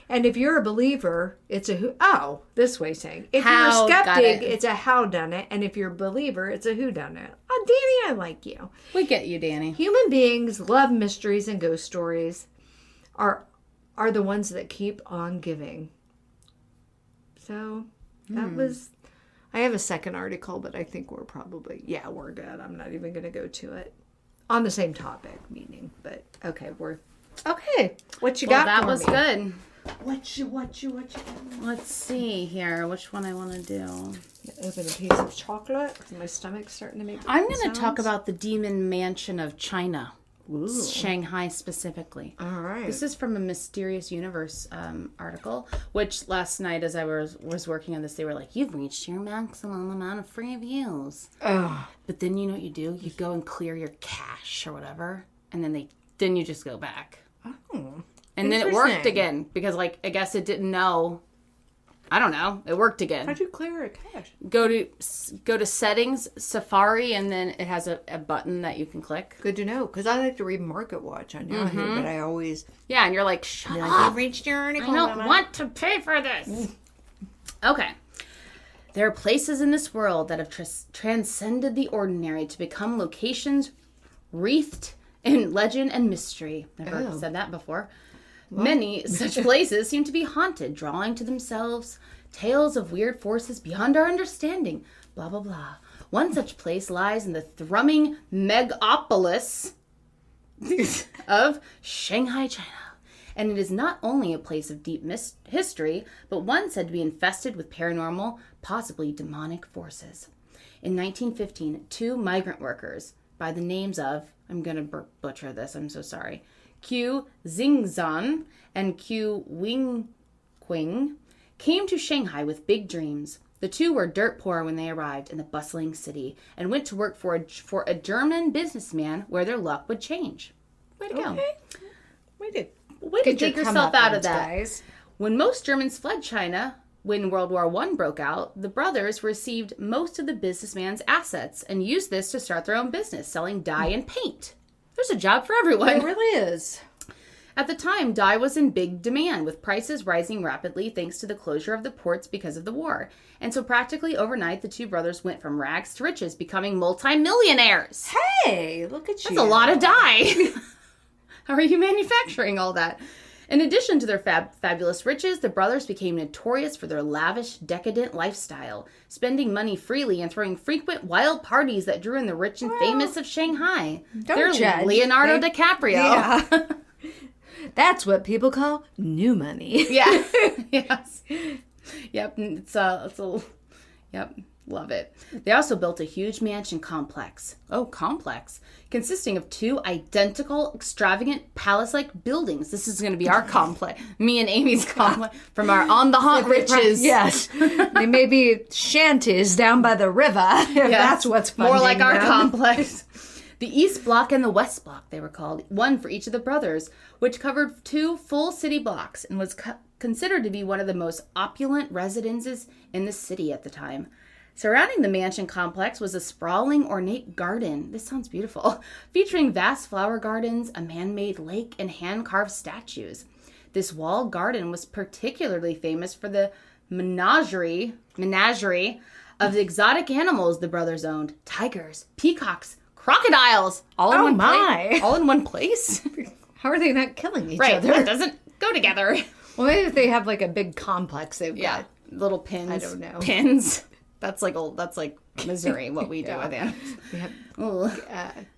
And if you're a believer, it's a who. Oh, this way saying. If you're a skeptic, it's a howdunit, and if you're a believer, it's a whodunit. Oh, Danny, I like you. We get you, Danny. Human Human beings love mysteries, and ghost stories are the ones that keep on giving." So that was, I have a second article, but I think we're good. I'm not even going to go to it. On the same topic, meaning, but okay, okay. What you got? That for was me? good. What you got? Let's see here. Which one I want to do? Open a piece of chocolate. My stomach's starting to make. I'm going to talk about the Demon Mansion of China. Ooh. Shanghai specifically. All right. This is from a Mysterious Universe article, which last night as I was working on this, they were like, you've reached your maximum amount of free views. Oh. But then you know what you do? You go and clear your cache or whatever, and then you just go back. Oh. And then it worked again because, like, I guess it didn't know. I don't know. It worked again. How'd you clear a cache? Go to settings, Safari, and then it has a button that you can click. Good to know, because I like to read Market Watch on Yahoo, but I always... Yeah, and you're like, shut up. You've reached your article. I don't want to pay for this. Okay. There are places in this world that have transcended the ordinary to become locations wreathed in legend and mystery. Never said that before. What? Many such places seem to be haunted, drawing to themselves tales of weird forces beyond our understanding. Blah, blah, blah. One such place lies in the thrumming megapolis of Shanghai, China. And it is not only a place of deep history, but one said to be infested with paranormal, possibly demonic forces. In 1915, 2 migrant workers by the names of, I'm going to butcher this, I'm so sorry, Q Xingzhan and Q Wingqing came to Shanghai with big dreams. The 2 were dirt poor when they arrived in the bustling city and went to work for a German businessman where their luck would change. Way to go. Way to dig yourself out of that. Guys. When most Germans fled China, when World War I broke out, the brothers received most of the businessman's assets and used this to start their own business, selling dye and paint. There's a job for everyone. It really is. At the time, dye was in big demand, with prices rising rapidly thanks to the closure of the ports because of the war. And so practically overnight, the 2 brothers went from rags to riches, becoming multimillionaires. Hey, look at you. That's a lot of dye. How are you manufacturing all that? In addition to their fabulous riches, the brothers became notorious for their lavish, decadent lifestyle, spending money freely and throwing frequent wild parties that drew in the rich and famous of Shanghai. They're judge. Leonardo DiCaprio. Yeah. That's what people call new money. Yeah. Yes. Yep. Yep. Love it. They also built a huge mansion complex. Oh, complex. Consisting of 2 identical, extravagant, palace-like buildings. This is going to be our complex. Me and Amy's complex from our On the Haunt riches. Yes. They may be shanties down by the river, if that's what's funding more like our them. complex. The East Block and the West Block, they were called. One for each of the brothers, which covered 2 full city blocks and was considered to be one of the most opulent residences in the city at the time. Surrounding the mansion complex was a sprawling, ornate garden. This sounds beautiful. Featuring vast flower gardens, a man-made lake, and hand-carved statues. This walled garden was particularly famous for the menagerie of the exotic animals the brothers owned. Tigers, peacocks, crocodiles, all in one place. How are they not killing each right, other? That doesn't go together. Well, maybe if they have like a big complex, they've got little pins. I don't know. Pins. That's like Missouri, what we do with animals. We have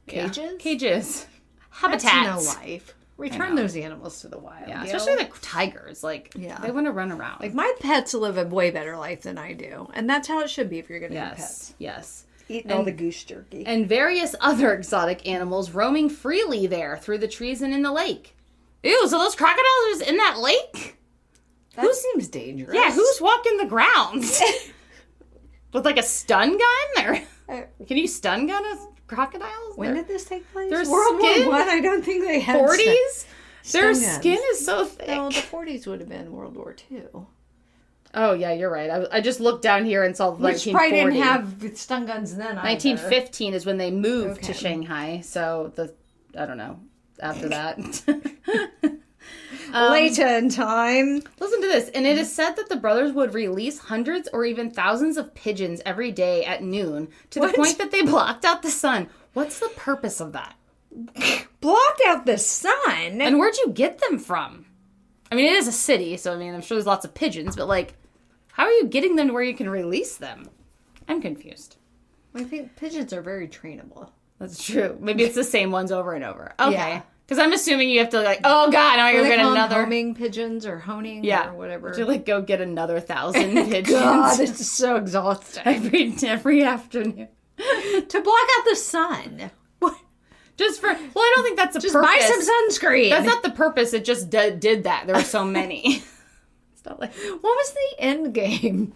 cages? Yeah. Cages. Habitats. That's no life. Return those animals to the wild. Yeah, especially the tigers. They want to run around. Like, my pets live a way better life than I do. And that's how it should be if you're going to have pets. Yes. Eating all the goose jerky. And various other exotic animals roaming freely there through the trees and in the lake. Ew, so those crocodiles are in that lake? That seems dangerous. Yeah, who's walking the grounds? With like a stun gun? Or can you stun gun crocodiles? When did this take place? Their World skin? War I. I don't think they had 40s? Their stun skin guns. is so thick. No, the 40s would have been World War II. Oh, yeah, you're right. I just looked down here and saw the 1940. Which probably didn't have stun guns then either. 1915 is when they moved to Shanghai. So, I don't know, after that. Later in time. Listen to this. And it is said that the brothers would release hundreds or even thousands of pigeons every day at noon to the point that they blocked out the sun. What's the purpose of that? Blocked out the sun? And where'd you get them from? I mean, it is a city, so I mean, I'm sure there's lots of pigeons, but like, how are you getting them to where you can release them? I'm confused. I think pigeons are very trainable. That's true. Maybe it's the same ones over and over. Okay. Yeah. Because I'm assuming you have to like, oh God, now I go get another. Homing pigeons or honing or whatever. To like go get another 1,000 pigeons. God, it's so exhausting. every afternoon. To block out the sun. What? Just for, well, I don't think that's the just purpose. Buy some sunscreen. That's not the purpose. It just did that. There were so many. It's not like, what was the end game?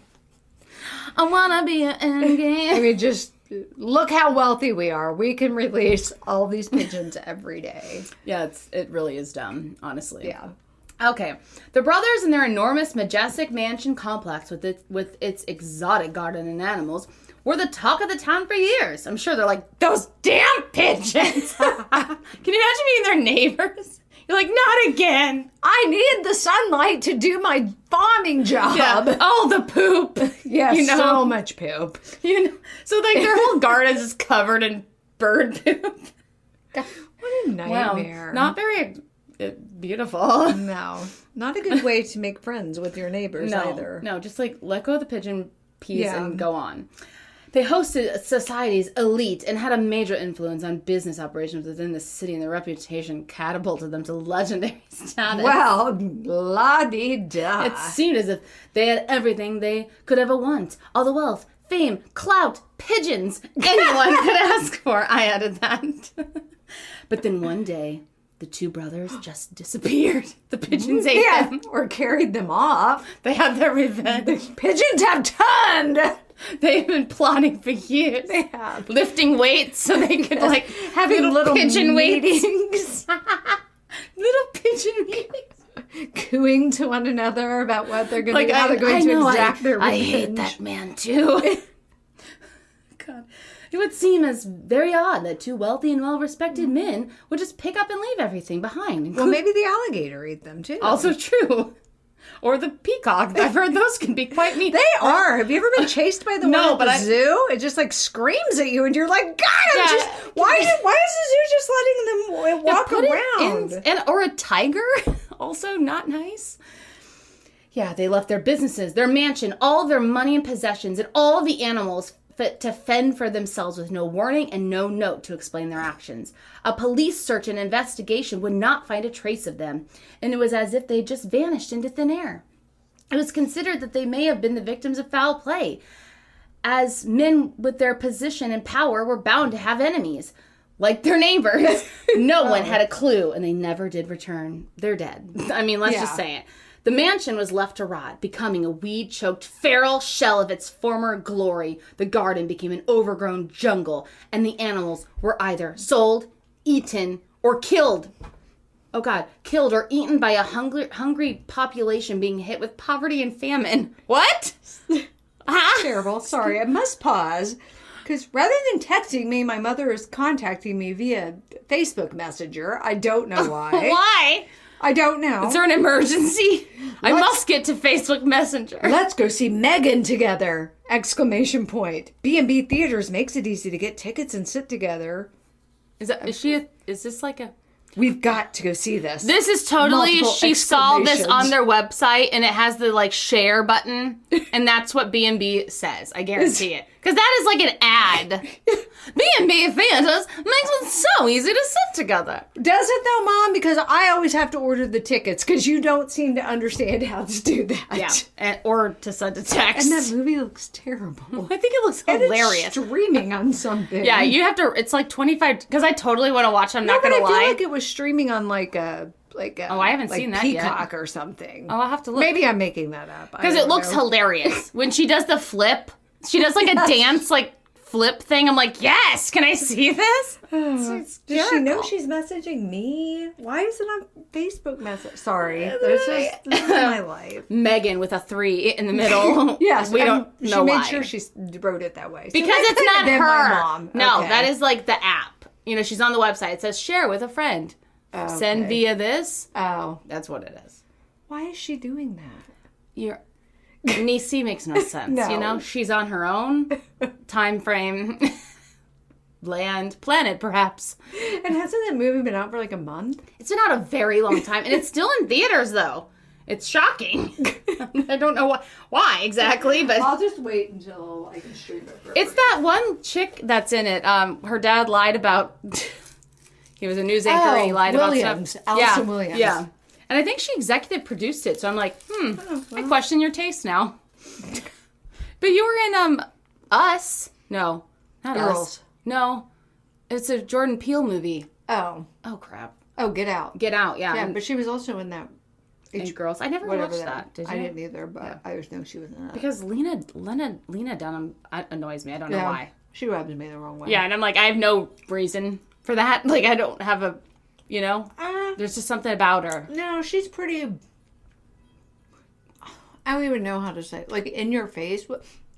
I want to be an end game. I mean, just look how wealthy we are. We can release all these pigeons every day. Yeah, it really is dumb, honestly. Yeah. Okay. The brothers in their enormous, majestic mansion complex with its exotic garden and animals were the talk of the town for years. I'm sure they're like, those damn pigeons! Can you imagine being their neighbors? You're like, not again. I need the sunlight to do my farming job. Yeah. Oh, the poop. Yes, so much poop. So like their whole garden is covered in bird poop. What a nightmare. Wow. Not very beautiful. No. Not a good way to make friends with your neighbors either. No, just like let go of the pigeon piece and go on. They hosted society's elite and had a major influence on business operations within the city, and their reputation catapulted them to legendary status. Well, la-di-da. It seemed as if they had everything they could ever want. All the wealth, fame, clout, pigeons anyone could ask for. I added that. But then one day, the two brothers just disappeared. The pigeons ate them. Or carried them off. They had their revenge. The pigeons have turned! They've been plotting for years. They have. Lifting weights so they could, like, having little pigeon meetings. Little pigeon meetings. Cooing to one another about what they're going to how they're going to exact their revenge. I hate that man, too. God. It would seem as very odd that two wealthy and well-respected men would just pick up and leave everything behind. Well, maybe the alligator ate them, too. Also true. Or the peacock. I've heard those can be quite neat. They are. Have you ever been chased by the one at the zoo? It just like screams at you and you're like, God, why is the zoo just letting them walk around? Or a tiger. Also not nice. Yeah, they left their businesses, their mansion, all of their money and possessions, and all of the animals fit to fend for themselves with no warning and no note to explain their actions. A police search and investigation would not find a trace of them, and it was as if they just vanished into thin air. It was considered that they may have been the victims of foul play, as men with their position and power were bound to have enemies, like their neighbors. No one had a clue, and they never did return. They're dead. I mean, let's just say it. The mansion was left to rot, becoming a weed-choked feral shell of its former glory. The garden became an overgrown jungle, and the animals were either sold, eaten, or killed. Oh God, killed or eaten by a hungry population being hit with poverty and famine. What? Terrible. Sorry, I must pause. Because rather than texting me, my mother is contacting me via Facebook Messenger. I don't know why. Why? I don't know. Is there an emergency? I must get to Facebook Messenger. Let's go see Megan together! Exclamation point. B&B Theaters makes it easy to get tickets and sit together. Is this like a... We've got to go see this. This is totally, she saw this on their website and it has the like share button and that's what B&B says. I guarantee it. Because that is like an ad. B&B Theaters makes it so easy to sit together. Does it though, Mom? Because I always have to order the tickets because you don't seem to understand how to do that. Yeah, or to send a text. And that movie looks terrible. I think it looks hilarious. It's streaming on something. Yeah, you have to, it's like 25, because I totally want to watch it, I'm not going to lie. I feel like it was streaming on like a I haven't seen that yet. Peacock or something. Oh, I'll have to look. Maybe I'm making that up. Because it looks hilarious. When she does the flip, she does like a dance like flip thing. I'm like, yes, can I see this? Does she know she's messaging me? Why is it on Facebook message? Sorry. This is my life. Megan with a 3 in the middle. Yes. We don't know why. She made sure she wrote it that way. So because it's not her. My mom. No, okay. that is like the app. You know, she's on the website. It says share with a friend. Okay. Send via this. Oh. That's what it is. Why is she doing that? Nisi makes no sense. No. You know, she's on her own time frame. Planet, perhaps. And hasn't that movie been out for like a month? It's been out a very long time. And it's still in theaters, though. It's shocking. I don't know why exactly, but I'll just wait until I can stream it. It's that one chick that's in it. Her dad lied about. He was a news anchor and he lied about stuff. Allison Williams. Yeah. And I think she executive produced it. So I'm like, I question your taste now. But you were in Us. No, not Girls. Us. No, it's a Jordan Peele movie. Oh, Crap. oh, Get Out. Get Out. Yeah. Yeah, but she was also in that. And Girls. I never watched that. Did you? I didn't either, but I just know she was in that. Because Lena Dunham annoys me. I don't know why. She rubs me the wrong way. Yeah, and I'm like, I have no reason for that. Like, I don't have a, there's just something about her. No, she's pretty. I don't even know how to say it. Like, in your face.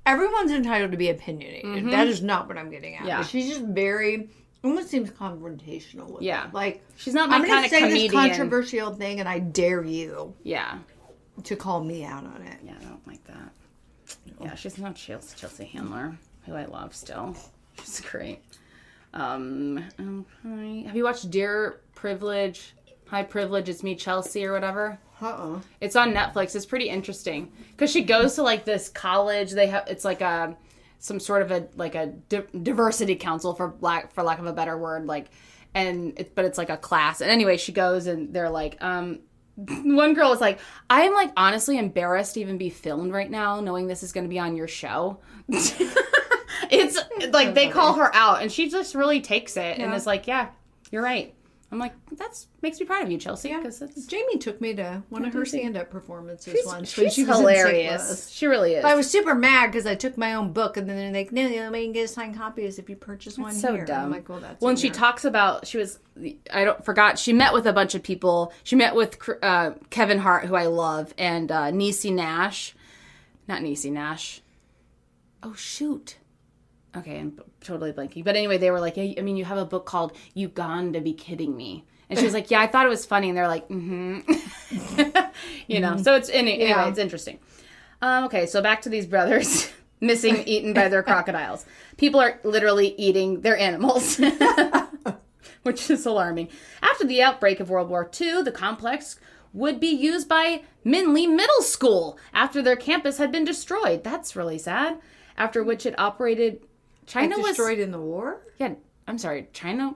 Everyone's entitled to be opinionated. Mm-hmm. That is not what I'm getting at. Yeah. But she's just very. Almost seems confrontational with it. Like, she's not my kind of comedian. I'm going to say this controversial thing, and I dare you. Yeah. To call me out on it. Yeah, I don't like that. No. Yeah, she's not Chelsea Handler, who I love still. She's great. Have you watched Dear Privilege? High Privilege, It's Me, Chelsea, or whatever? It's on Netflix. It's pretty interesting because she goes to like this college. It's like some sort of a diversity council for lack of a better word, but it's like a class. And anyway, she goes and they're like, one girl was like, I am like honestly embarrassed to even be filmed right now, knowing this is going to be on your show. It's like they call her out, and she just really takes it and is like, yeah, you're right. I'm like, that makes me proud of you, Chelsea. Yeah. Jamie took me to one of her stand-up performances once. She's hilarious. She really is. But I was super mad because I took my own book, and then they're like, no, the only way you can get a signed copy is if you purchase one so here. dumb. I'm like, well, that's when she talks about, she met with a bunch of people. She met with Kevin Hart, who I love, and Niecy Nash. Not Niecy Nash. Oh, shoot. Okay, I'm totally blanking. But anyway, they were like, yeah, I mean, you have a book called You Gone to Be Kidding Me. And she was like, yeah, I thought it was funny. And they're like, So it's it's interesting. Okay, so back to these brothers missing, eaten by their crocodiles. People are literally eating their animals, which is alarming. After the outbreak of World War II, the complex would be used by Minley Middle School after their campus had been destroyed. That's really sad. After which it operated... China was destroyed in the war? Yeah, I'm sorry, China...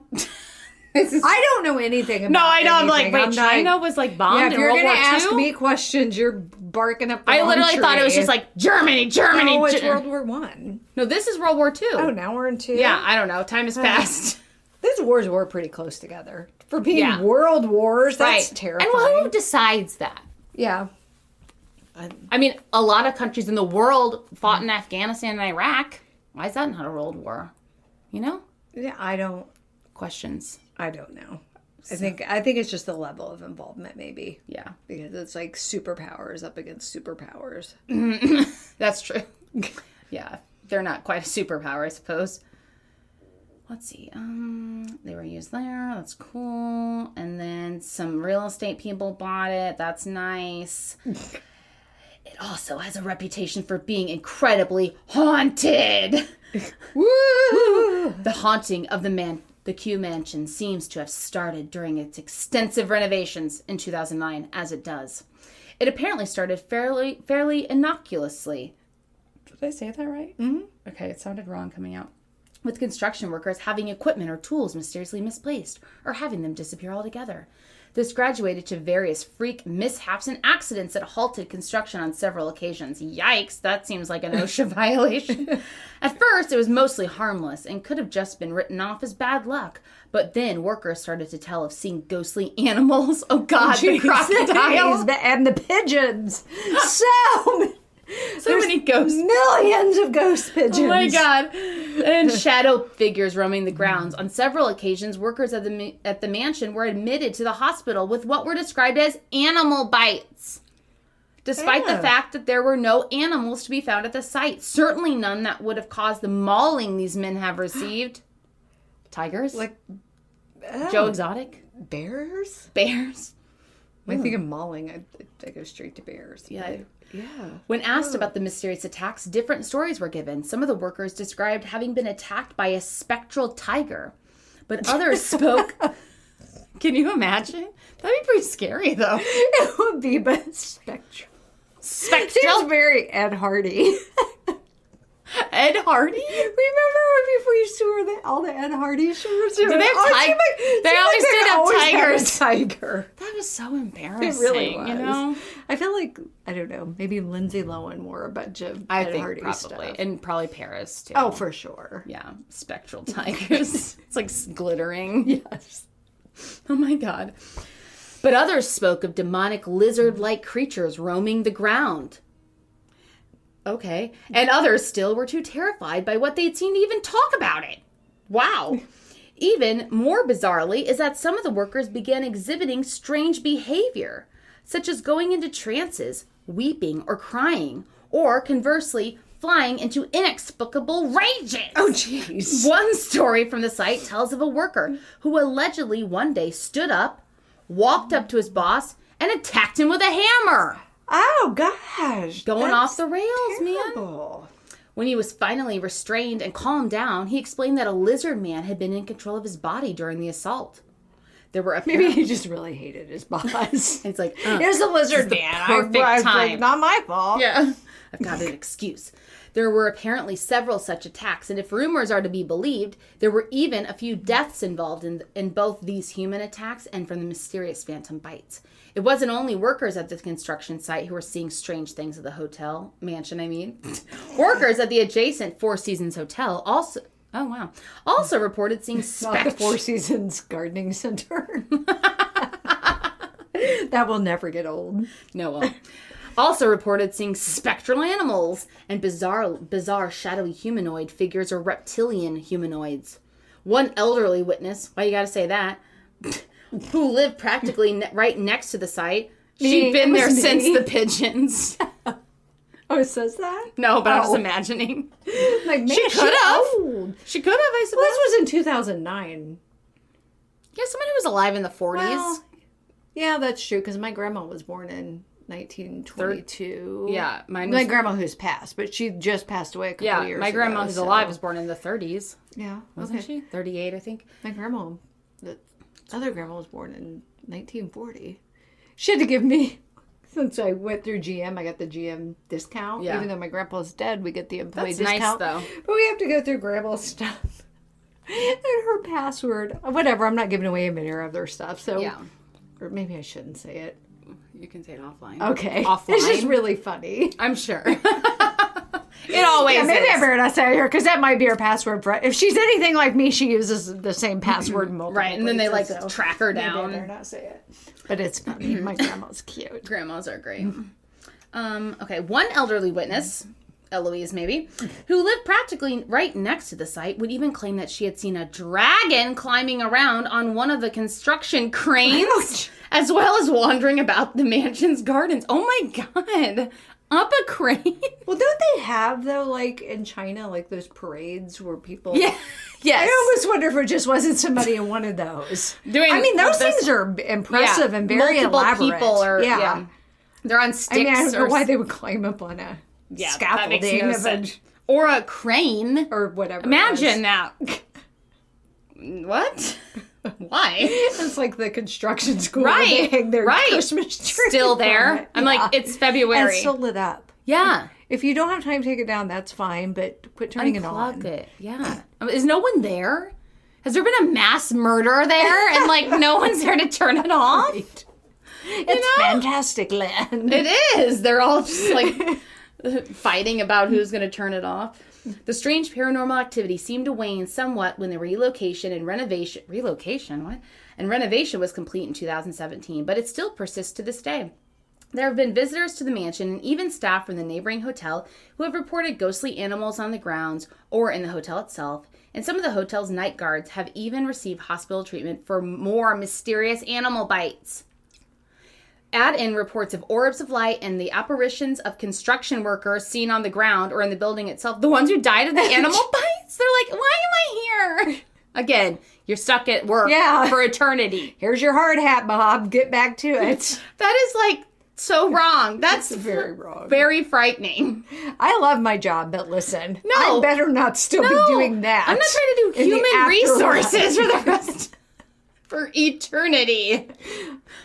I don't know anything about No, I know. Anything. I'm like, wait, China was like bombed in World War II? If you're going to ask me questions, you're barking up the I literally thought it was just like, Germany. No, it's World War I. No, this is World War II. Oh, now we're in II? Yeah, I don't know. Time has passed. These wars were pretty close together. For being world wars, that's terrifying. And who decides that? Yeah. I mean, a lot of countries in the world fought in Afghanistan and Iraq. Why is that not a world war? You know? Yeah, I don't... Questions. I don't know. I think it's just the level of involvement, maybe. Yeah. Because it's like superpowers up against superpowers. That's true. Yeah. They're not quite a superpower, I suppose. Let's see. They were used there. That's cool. And then some real estate people bought it. That's nice. It also has a reputation for being incredibly haunted. Woo! The haunting of the Q Mansion seems to have started during its extensive renovations in 2009, as it does. It apparently started fairly innocuously. Did I say that right? Mm-hmm. Okay, it sounded wrong coming out. With construction workers having equipment or tools mysteriously misplaced or having them disappear altogether. This graduated to various freak mishaps and accidents that halted construction on several occasions. Yikes, that seems like an OSHA violation. At first, it was mostly harmless and could have just been written off as bad luck. But then workers started to tell of seeing ghostly animals. Oh God, the crocodiles. And the pigeons. So many ghosts. Millions of ghost pigeons. Oh my God. And shadow figures roaming the grounds. On several occasions, workers at the mansion were admitted to the hospital with what were described as animal bites. Despite the fact that there were no animals to be found at the site. Certainly none that would have caused the mauling these men have received. Tigers? Joe Exotic? Bears? Bears. When I think of mauling, I go straight to bears. Yeah. Yeah. When asked about the mysterious attacks, different stories were given. Some of the workers described having been attacked by a spectral tiger, but others spoke Can you imagine? That'd be pretty scary, though. It would be, but Spectral. Spectral? Seems very Ed Hardy. Ed Hardy? Remember when before you used to wear all the Ed Hardy shirts? Did they have tigers? They always did have tigers. Tiger. That was so embarrassing. It really was. You know? I feel like, I don't know, maybe Lindsay Lohan wore a bunch of Ed Hardy probably. stuff. And probably Paris, too. Oh, for sure. Yeah. Spectral tigers. It's like glittering. Yes. Oh my God. But others spoke of demonic lizard-like creatures roaming the ground. Okay. And others still were too terrified by what they'd seen to even talk about it. Wow. Even more bizarrely is that some of the workers began exhibiting strange behavior, such as going into trances, weeping or crying, or conversely, flying into inexplicable rages. Oh, jeez. One story from the site tells of a worker who allegedly one day stood up, walked up to his boss, and attacked him with a hammer. Oh, gosh. Going off the rails, terrible. man. When he was finally restrained and calmed down, he explained that a lizard man had been in control of his body during the assault. There were Maybe he just really hated his boss. It's like, here's the lizard man. Perfect time. Like, not my fault. Yeah. I've got an excuse. There were apparently several such attacks, and if rumors are to be believed, there were even a few deaths involved in both these human attacks and from the mysterious phantom bites. It wasn't only workers at the construction site who were seeing strange things at the mansion. Workers at the adjacent Four Seasons Hotel also reported seeing Not the Four Seasons Gardening Center. That will never get old. No, well. Also reported seeing spectral animals and bizarre shadowy humanoid figures or reptilian humanoids. One elderly witness, why you gotta say that, who lived practically right next to the site. She'd been there since the pigeons. Oh, it says that? No, but I'm just imagining. Like, man, she could have. Old. She could have, I suppose. Well, this was in 2009. Yeah, someone who was alive in the 40s. Well, yeah, that's true, because my grandma was born in 1922. Yeah, my grandma who's passed, but she just passed away a couple years ago. My grandma who's alive was born in the 30s. Yeah, wasn't she? 38, I think. My grandma, the other grandma, was born in 1940. She had to give me, since I went through GM, I got the GM discount. Yeah. Even though my grandpa's dead, we get the employee discount. That's nice, though. But we have to go through grandma's stuff. And her password, whatever, I'm not giving away any of their stuff. So, yeah. Or maybe I shouldn't say it. You can say it offline. Okay. Offline. It's just really funny. I'm sure. It always is. Maybe I better not say it here, because that might be her password. If she's anything like me, she uses the same password multiple Right, and then they track her down. Maybe I better not say it. But it's funny. My grandma's cute. Grandmas are great. Okay, one elderly witness, Eloise maybe, who lived practically right next to the site, would even claim that she had seen a dragon climbing around on one of the construction cranes, as well as wandering about the mansion's gardens. Oh my God. Up a crane? Well, don't they have, though, like in China, like those parades where people... Yeah. Yes. I almost wonder if it just wasn't somebody in one of those. Those things are impressive and very elaborate. People are... Yeah. They're on sticks. I don't know why they would climb up on a scaffolding. That makes no sense. Or a crane. Or whatever. Imagine that. What? Why? It's like the construction school. Right. Where they hang their Christmas tree. Still there. I'm like, it's February. And it's still lit up. Yeah. If you don't have time to take it down, that's fine, but quit turning it on. Unplug it. Yeah. Is no one there? Has there been a mass murder there and like no one's there to turn it off? Right. It's fantastic land. It is. They're all just like fighting about who's going to turn it off. The strange paranormal activity seemed to wane somewhat when the relocation and renovation was complete in 2017, but it still persists to this day. There have been visitors to the mansion and even staff from the neighboring hotel who have reported ghostly animals on the grounds or in the hotel itself, and some of the hotel's night guards have even received hospital treatment for more mysterious animal bites. Add in reports of orbs of light and the apparitions of construction workers seen on the ground or in the building itself. The ones who died of the animal bites? They're like, why am I here? Again, you're stuck at work for eternity. Here's your hard hat, Bob. Get back to it. That is like so wrong. That's very wrong. Very frightening. I love my job, but listen, I better not still be doing that. I'm not trying to do human resources for eternity.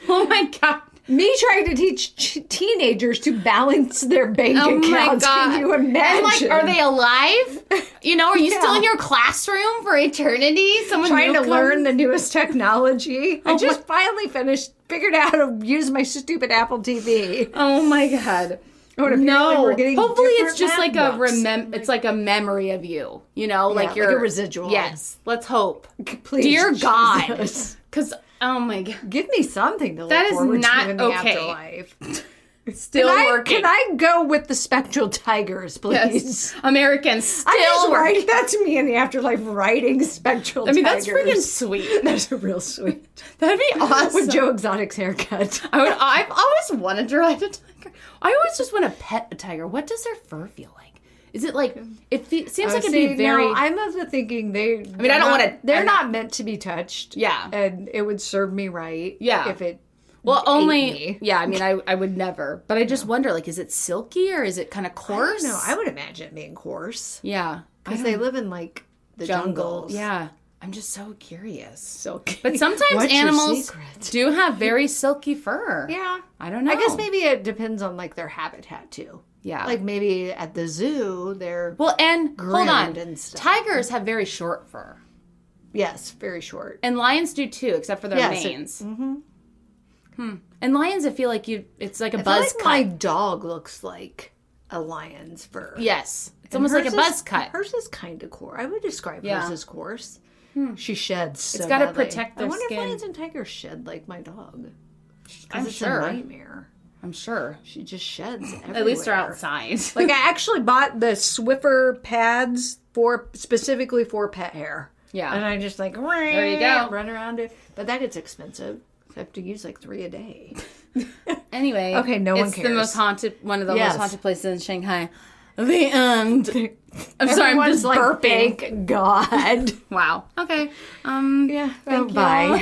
Oh my God. Me trying to teach teenagers to balance their bank accounts. Can you imagine? And like, are they alive? You know, are you still in your classroom for eternity? Someone trying to learn the newest technology. I just finally figured out how to use my stupid Apple TV. Oh my God. No, hopefully it's just like it's like a memory of you, you know, like a residual. Yes, let's hope. Please, dear God, because oh my God, give me something to look that is forward not to in the okay. afterlife. Still working. Can I go with the Spectral Tigers, please? Yes. Americans still I just working. write that to me in the afterlife, writing Spectral Tigers. That's freaking sweet. That's real sweet. That'd be awesome. With Joe Exotic's haircut. I've always wanted to ride a tiger. I always just want to pet a tiger. What does their fur feel like? Is it like, it seems like it'd be very... No, I'm of the thinking I don't want to... They're not meant to be touched. Yeah. And it would serve me right. Yeah. If it... Well, only, yeah, I mean, I would never. But I just wonder, like, is it silky or is it kind of coarse? No, I would imagine it being coarse. Yeah. Because they live in, like, the jungles. Yeah. I'm just so curious. Silky. But sometimes animals do have very silky fur. Yeah. I don't know. I guess maybe it depends on, like, their habitat, too. Yeah. Like, maybe at the zoo, they're and hold on. and stuff. Tigers have very short fur. Yes, very short. And lions do, too, except for their manes. And lions, I feel like it's like a buzz cut. My dog looks like a lion's fur. Yes. It's almost like a buzz cut. Hers is kind of coarse. I would describe hers as coarse. She sheds so It's got to badly. protect their I wonder skin. if lions and tigers shed like my dog. I'm it's sure. a nightmare. I'm sure. She just sheds everywhere. At least they're outside. Like, I actually bought the Swiffer pads specifically for pet hair. Yeah. And I just like, there you go. Run around it. But that gets expensive. I have to use like 3 a day. Anyway. Okay, no one cares. It's the most haunted, one of the most haunted places in Shanghai. The end. I'm sorry, I'm just like, burping. Thank God. Wow. Okay. Yeah. Thank you. Bye.